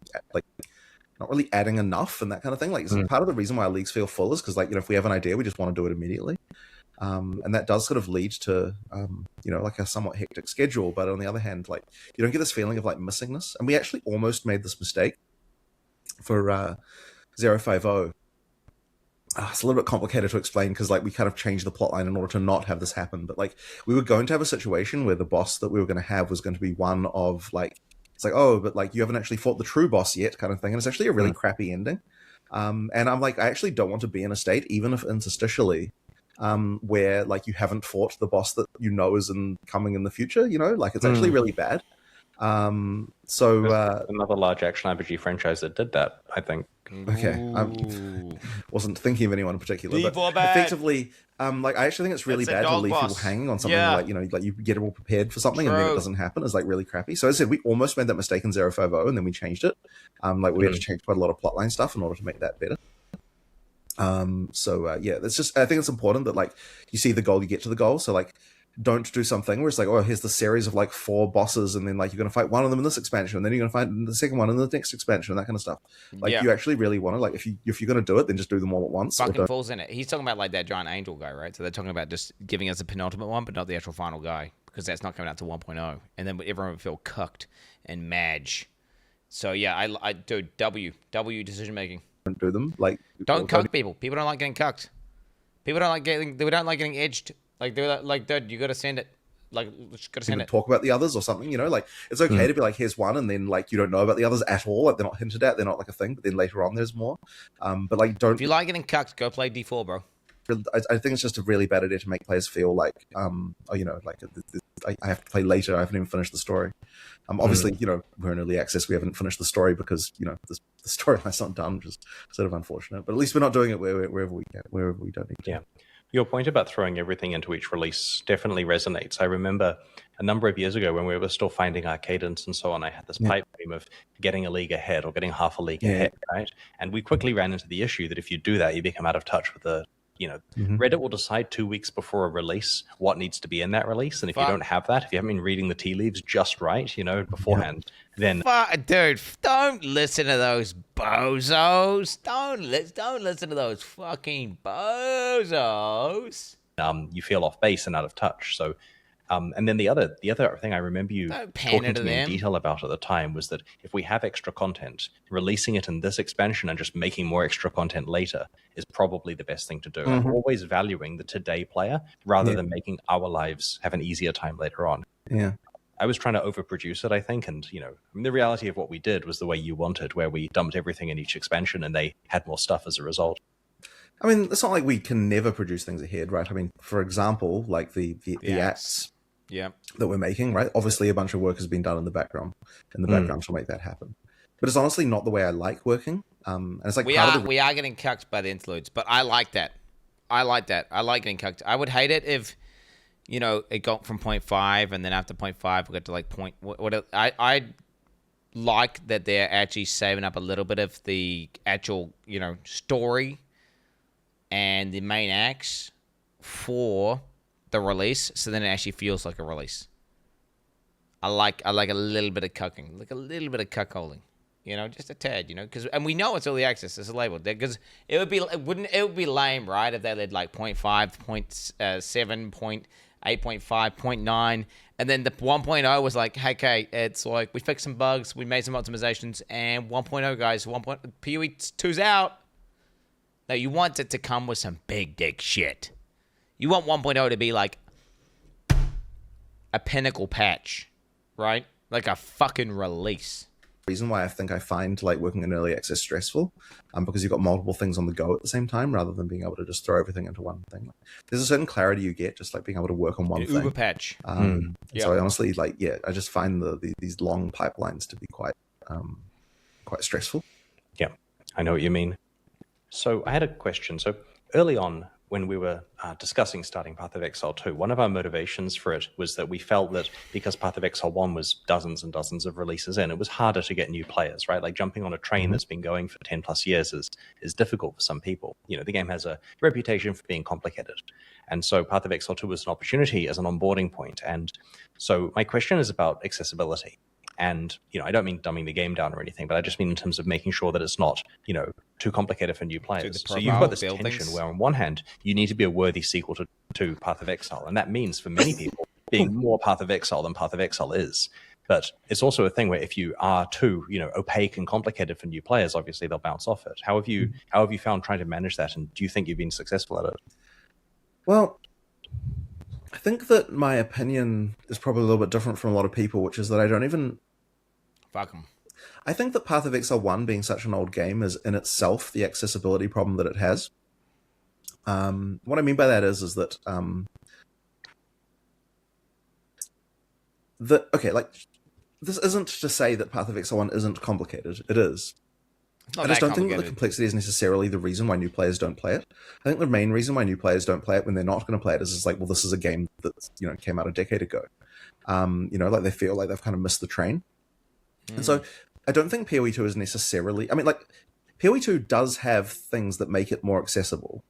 adding enough and that kind of thing. Like part of the reason why our leagues feel full is because like, if we have an idea, we just want to do it immediately. And that does sort of lead to, like a somewhat hectic schedule. But on the other hand, like you don't get this feeling of like missingness. And we actually almost made this mistake for 050. It's a little bit complicated to explain because like we kind of changed the plotline in order to not have this happen. But like we were going to have a situation where the boss that we were going to have was going to be one of like, it's like, oh, but like you haven't actually fought the true boss yet kind of thing. And it's actually a really crappy ending. And I'm like, I actually don't want to be in a state, even if interstitially, where like you haven't fought the boss that is coming in the future, like it's actually really bad. So another large action RPG franchise that did that, I think. Okay, wasn't thinking of anyone in particular, but effectively, like I actually think it's really bad to leave people hanging on something like like you get them all prepared for something and then it doesn't happen. It's like really crappy. So as I said, we almost made that mistake in 050 and then we changed it. Like we had to change quite a lot of plotline stuff in order to make that better. That's just, I think it's important that like you see the goal, you get to the goal. So like don't do something where it's like, oh, here's the series of like 4 bosses and then like you're going to fight one of them in this expansion and then you're going to fight the second one in the next expansion and that kind of stuff. Like you actually really want to, like if you're going to do it, then just do them all at once. Fucking falls in it. He's talking about like that giant angel guy, right? So they're talking about just giving us a penultimate one, but not the actual final guy because that's not coming out to 1.0. And then everyone would feel cucked and madge. So yeah, I do W decision making. Don't do them. Like don't cuck people. People don't like getting cucked. They don't like getting edged. Like they're like, dude, you got to send it. Like, just got to send it. Talk about the others or something, Like it's okay to be like, here's one, and then like you don't know about the others at all. Like they're not hinted at. They're not like a thing. But then later on, there's more. But like, don't. If you like getting cucked, go play D4, bro. I think it's just a really bad idea to make players feel like, like I have to play later. I haven't even finished the story. Obviously, we're in early access. We haven't finished the story because the storyline's not done, which is sort of unfortunate. But at least we're not doing it wherever we can, wherever we don't need to. Yeah. Your point about throwing everything into each release definitely resonates. I remember a number of years ago when we were still finding our cadence and so on, I had this pipe dream of getting a league ahead or getting half a league ahead, right? And we quickly ran into the issue that if you do that, you become out of touch with the Reddit will decide 2 weeks before a release what needs to be in that release. And if you don't have that, if you haven't been reading the tea leaves just right, beforehand, then... Dude, don't listen to those bozos. Don't listen to those fucking bozos. You feel off base and out of touch. So, and then the other thing I remember you talking to me in detail about at the time was that if we have extra content, releasing it in this expansion and just making more extra content later is probably the best thing to do. I'm always valuing the today player rather than making our lives have an easier time later on. Yeah. I was trying to overproduce it, I think, and the reality of what we did was the way you wanted, where we dumped everything in each expansion and they had more stuff as a result. I mean, it's not like we can never produce things ahead, right? I mean, for example, like the acts that we're making, right? Obviously, a bunch of work has been done in the background to make that happen. But it's honestly not the way I like working. And it's like we are getting cucked by the interludes, but I like that. I like getting cucked. I would hate it if it got from 0.5 and then after 0.5 we got to like point. I like that they're actually saving up a little bit of the actual story and the main acts for the release, so then it actually feels like a release. I like a little bit of cucking, like a little bit of cuckolding, just a tad, and we know it's early access. It's labeled because it would be lame, right, if they did like 0.5, 0.7, 8.5, 0.9, and then the 1.0 was like, hey, okay, it's like we fixed some bugs, we made some optimizations, and 1.0 guys, PoE 2's out. No, you want it to come with some big dick shit. You want 1.0 to be like a pinnacle patch, right? Like a fucking release. reason why I think I find like working in early access stressful, because you've got multiple things on the go at the same time rather than being able to just throw everything into one thing. There's a certain clarity you get just like being able to work on one thing. Uber patch. So I honestly I just find these long pipelines to be quite stressful. Yeah, I know what you mean. So I had a question. So early on, when we were discussing starting Path of Exile 2, one of our motivations for it was that we felt that because Path of Exile 1 was dozens and dozens of releases in, it was harder to get new players, right? Like jumping on a train that's been going for 10 plus years is difficult for some people. You know, the game has a reputation for being complicated. And so Path of Exile 2 was an opportunity as an onboarding point. And so my question is about accessibility. And, you know, I don't mean dumbing the game down or anything, but I just mean in terms of making sure that it's not, you know, too complicated for new players. So you've got this tension where on one hand, you need to be a worthy sequel to Path of Exile. And that means for many people being more Path of Exile than Path of Exile is. But it's also a thing where if you are too, you know, opaque and complicated for new players, obviously they'll bounce off it. How have you found trying to manage that? And do you think you've been successful at it? Well, I think that my opinion is probably a little bit different from a lot of people, which is that I don't even... Fuck them. I think that Path of Exile 1 being such an old game is in itself the accessibility problem that it has. What I mean by that is that this isn't to say that Path of Exile 1 isn't complicated. It is. I just don't think that the complexity is necessarily the reason why new players don't play it. I think the main reason why new players don't play it when they're not going to play it is like, well, this is a game that, you know, came out a decade ago. You know, like they feel like they've kind of missed the train. And so I don't think PoE 2 is necessarily... I mean, like, PoE 2 does have things that make it more accessible,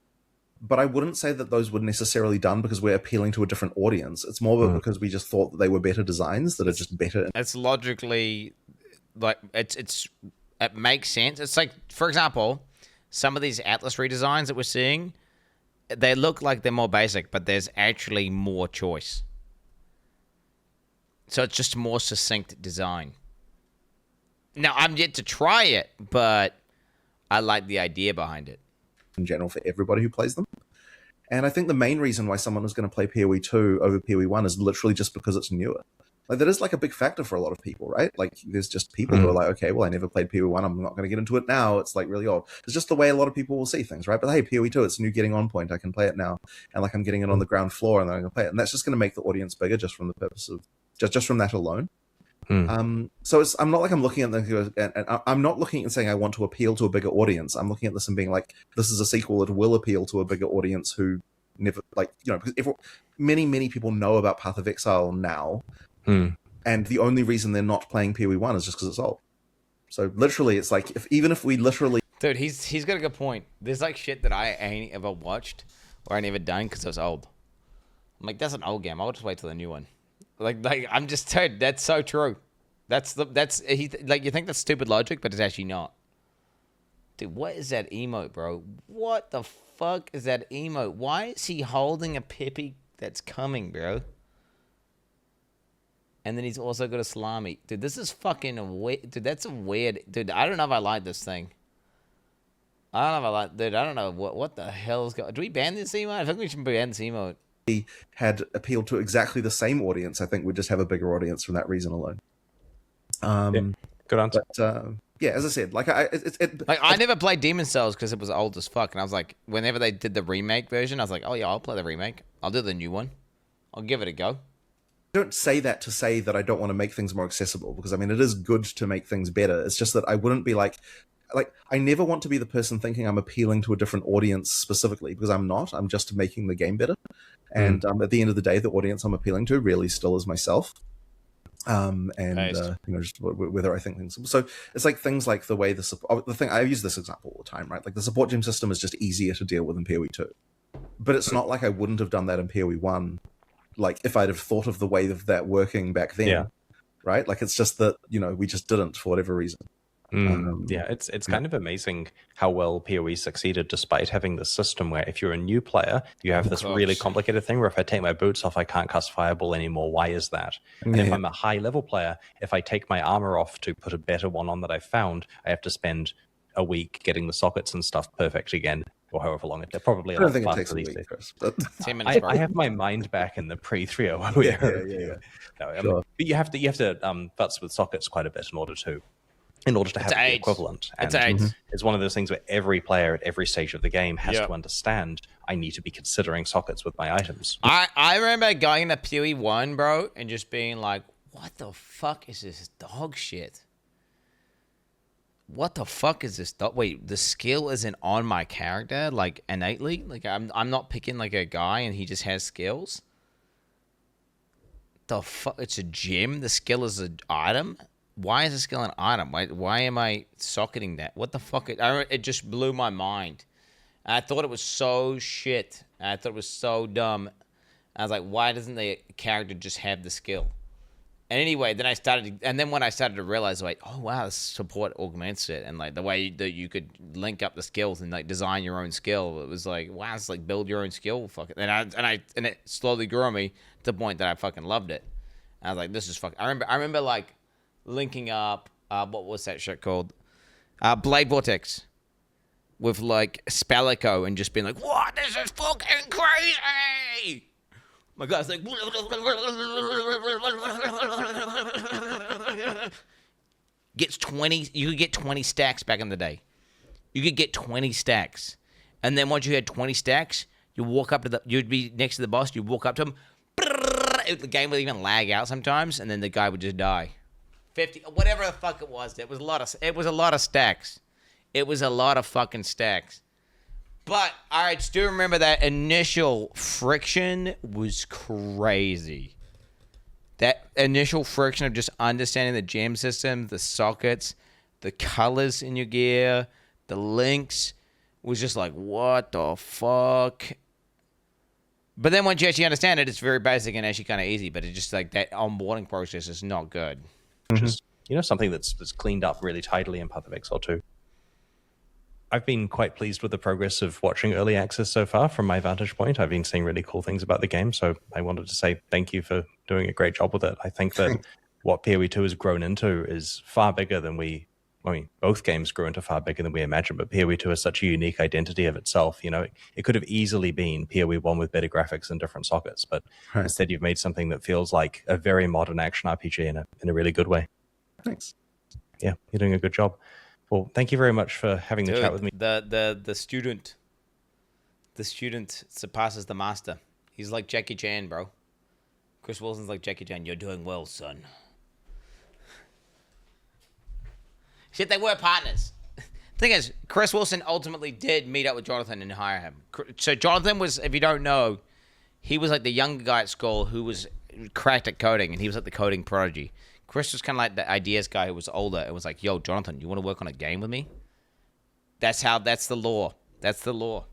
but I wouldn't say that those were necessarily done because we're appealing to a different audience. It's more because we just thought that they were better designs that are just better. It's logically... like, it makes sense. It's like, for example, some of these Atlas redesigns that we're seeing, they look like they're more basic, but there's actually more choice. So it's just more succinct design. Now, I'm yet to try it, but I like the idea behind it. In general, for everybody who plays them. And I think the main reason why someone is going to play PoE 2 over PoE 1 is literally just because it's newer. Like, that is like a big factor for a lot of people, right? Like, there's just people who are like, okay, well, I never played PoE 1, I'm not going to get into it now. It's like really old. It's just the way a lot of people will see things, right? But hey, PoE 2, it's a new getting on point. I can play it now. And like, I'm getting it on the ground floor and then I'm going to play it. And that's just going to make the audience bigger just from the purpose of, just from that alone. So I'm not like I'm looking at them and I'm not looking and saying I want to appeal to a bigger audience. I'm looking at this and being like, this is a sequel that will appeal to a bigger audience who never, like, you know, because many people know about Path of Exile now, and the only reason they're not playing PoE 1 is just because it's old. So literally, it's like even if we literally, dude, he's got a good point. There's like shit that I ain't ever watched or I never done because it was old. I'm like, that's an old game. I'll just wait till the new one. Like I'm just, dude, that's so true. Like, you think that's stupid logic, but it's actually not. Dude, what is that emote, bro? What the fuck is that emote? Why is he holding a Pippi that's coming, bro? And then he's also got a salami. Dude, this is fucking weird. Dude, that's a weird... Dude, I don't know if I like this thing. I don't know if I like... Dude, I don't know what the hell's going... Do we ban this emote? I think we should ban this emote. Had appealed to exactly the same audience. I think we just have a bigger audience from that reason alone. Good answer. But, yeah, as I said, like I never played Demon's Souls because it was old as fuck, and I was like, whenever they did the remake version, I was like, oh yeah, I'll play the remake. I'll do the new one. I'll give it a go. I don't say that to say that I don't want to make things more accessible, because I mean, it is good to make things better. It's just that I wouldn't be like I never want to be the person thinking I'm appealing to a different audience specifically, because I'm not. I'm just making the game better. And at the end of the day, the audience I'm appealing to really still is myself. You know, just whether I think things. So it's like things like the way the thing I use this example all the time, right? Like the support gem system is just easier to deal with in PoE 2, but it's not like I wouldn't have done that in PoE 1. Like if I'd have thought of the way of that working back then, right? Like it's just that, you know, we just didn't for whatever reason. It's kind of amazing how well PoE succeeded despite having this system where if you're a new player, you have this really complicated thing where if I take my boots off, I can't cast Fireball anymore. Why is that? And if I'm a high level player, if I take my armor off to put a better one on that I found, I have to spend a week getting the sockets and stuff perfect again, or however long it probably. I don't think it takes a week, Chris. But... 10 minutes, I have my mind back in the pre-3.0 era. Yeah. No, but you have to futz with sockets quite a bit in order to in order to have It's it be AIDS. equivalent. It's And AIDS. it's one of those things where every player at every stage of the game has Yep. to understand, I need to be considering sockets with my items. I remember going to PoE 1, bro, and just being like, what the fuck is this dog shit? What the fuck is this dog? Wait, the skill isn't on my character, like, innately? Like, I'm not picking, like, a guy and he just has skills? The fuck? It's a gem? The skill is an item? Why is the skill an item? Why am I socketing that? What the fuck? It just blew my mind. I thought it was so shit. I thought it was so dumb. I was like, why doesn't the character just have the skill? And anyway, then when I started to realize, like, oh wow, this support augments it, and like the way that you could link up the skills and like design your own skill, it was like, wow, it's like build your own skill, fuck it. And it slowly grew on me to the point that I fucking loved it. And I was like, this is fucking. I remember like linking up, what was that shit called? Blade Vortex with like Spellico and just being like, what? This is fucking crazy. My guy's like, gets 20. You could get 20 stacks back in the day. You could get 20 stacks, and then once you had 20 stacks, you walk up to you'd be next to the boss. You walk up to him. The game would even lag out sometimes, and then the guy would just die. 50, whatever the fuck it was. It was a lot of stacks. It was a lot of fucking stacks. But I still remember that initial friction was crazy. That initial friction of just understanding the gem system, the sockets, the colors in your gear, the links, was just like, what the fuck? But then once you actually understand it, it's very basic and actually kind of easy. But it's just like that onboarding process is not good. Which is, something that's cleaned up really tidily in Path of Exile 2. I've been quite pleased with the progress of watching early access so far from my vantage point. I've been seeing really cool things about the game, so I wanted to say thank you for doing a great job with it. I think that what PoE 2 has grown into is far bigger than both games grew into far bigger than we imagined, but PoE 2 has such a unique identity of itself. It could have easily been PoE 1 with better graphics and different sockets, but instead you've made something that feels like a very modern action RPG in a really good way. Thanks. Yeah, you're doing a good job. Well, thank you very much for having the chat with me. The student surpasses the master. He's like Jackie Chan, bro. Chris Wilson's like Jackie Chan. You're doing well, son. Shit, they were partners. Thing is, Chris Wilson ultimately did meet up with Jonathan and hire him. So Jonathan was, if you don't know, he was like the younger guy at school who was cracked at coding, and he was like the coding prodigy. Chris was kind of like the ideas guy who was older and was like, yo, Jonathan, you want to work on a game with me? That's the law. That's the law.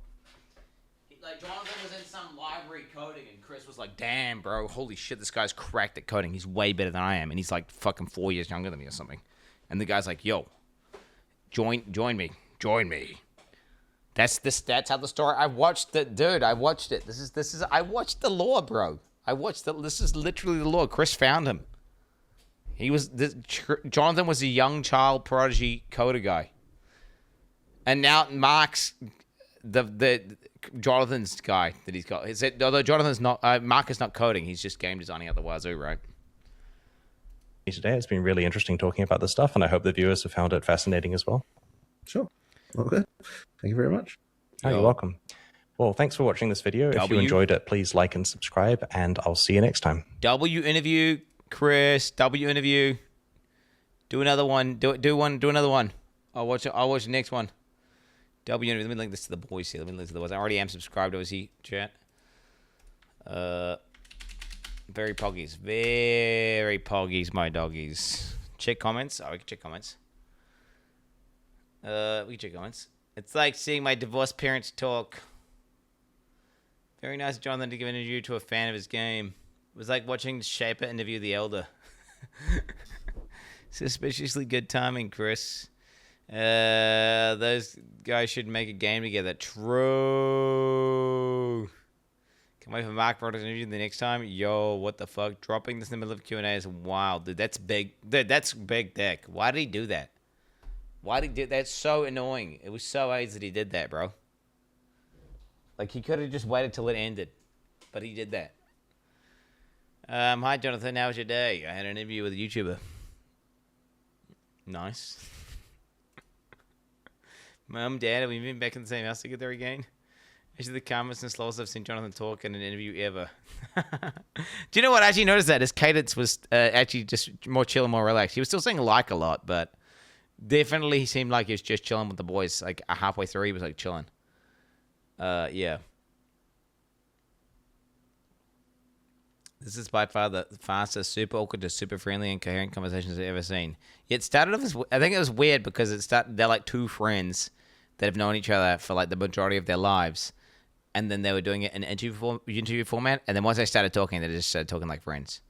Like, Jonathan was in some library coding, and Chris was like, damn, bro, holy shit, this guy's cracked at coding. He's way better than I am, and he's like fucking 4 years younger than me or something. And the guy's like, yo, join me. That's how the story. I watched it. I watched it. I watched the lore, bro. This is literally the lore. Chris found him. Jonathan was a young child prodigy coder guy. And now Mark's the Jonathan's guy that he's got. Although Jonathan's not, Mark is not coding. He's just game designing at the wazoo, right? Today, it's been really interesting talking about this stuff, and I hope the viewers have found it fascinating as well. Sure. Okay. Thank you very much. Oh, you're welcome. Well, thanks for watching this video. If you enjoyed it, please like and subscribe, and I'll see you next time. W interview, Chris. W interview. Do another one. Do another one. I'll watch the next one. W interview. Let me link this to the boys here. I already am subscribed. Obviously, chat. Very poggies, my doggies. Check comments. Oh, we can check comments. It's like seeing my divorced parents talk. Very nice of Jonathan to give an interview to a fan of his game. It was like watching Shaper interview the Elder. Suspiciously good timing, Chris. Those guys should make a game together. True. Can't wait for Mark Broderick's interview the next time. Yo, what the fuck? Dropping this in the middle of Q&A is wild, dude. That's big. Dude, that's big dick. Why did he do that? That's so annoying. It was so AIDS that he did that, bro. Like, he could have just waited till it ended. But he did that. Hi, Jonathan. How was your day? I had an interview with a YouTuber. Nice. Mum, Dad, have we been back in the same house together again? Actually, the calmest and slowest I've seen Jonathan talk in an interview ever. Do you know what? I actually noticed that his cadence was actually just more chill and more relaxed. He was still saying like a lot, but definitely he seemed like he was just chilling with the boys. Like halfway through, he was like chilling. Yeah. This is by far the fastest, super awkward to super friendly and coherent conversations I've ever seen. It started off as, I think it was weird because they're like two friends that have known each other for like the majority of their lives. And then they were doing it in interview format. And then once they started talking, they just started talking like friends.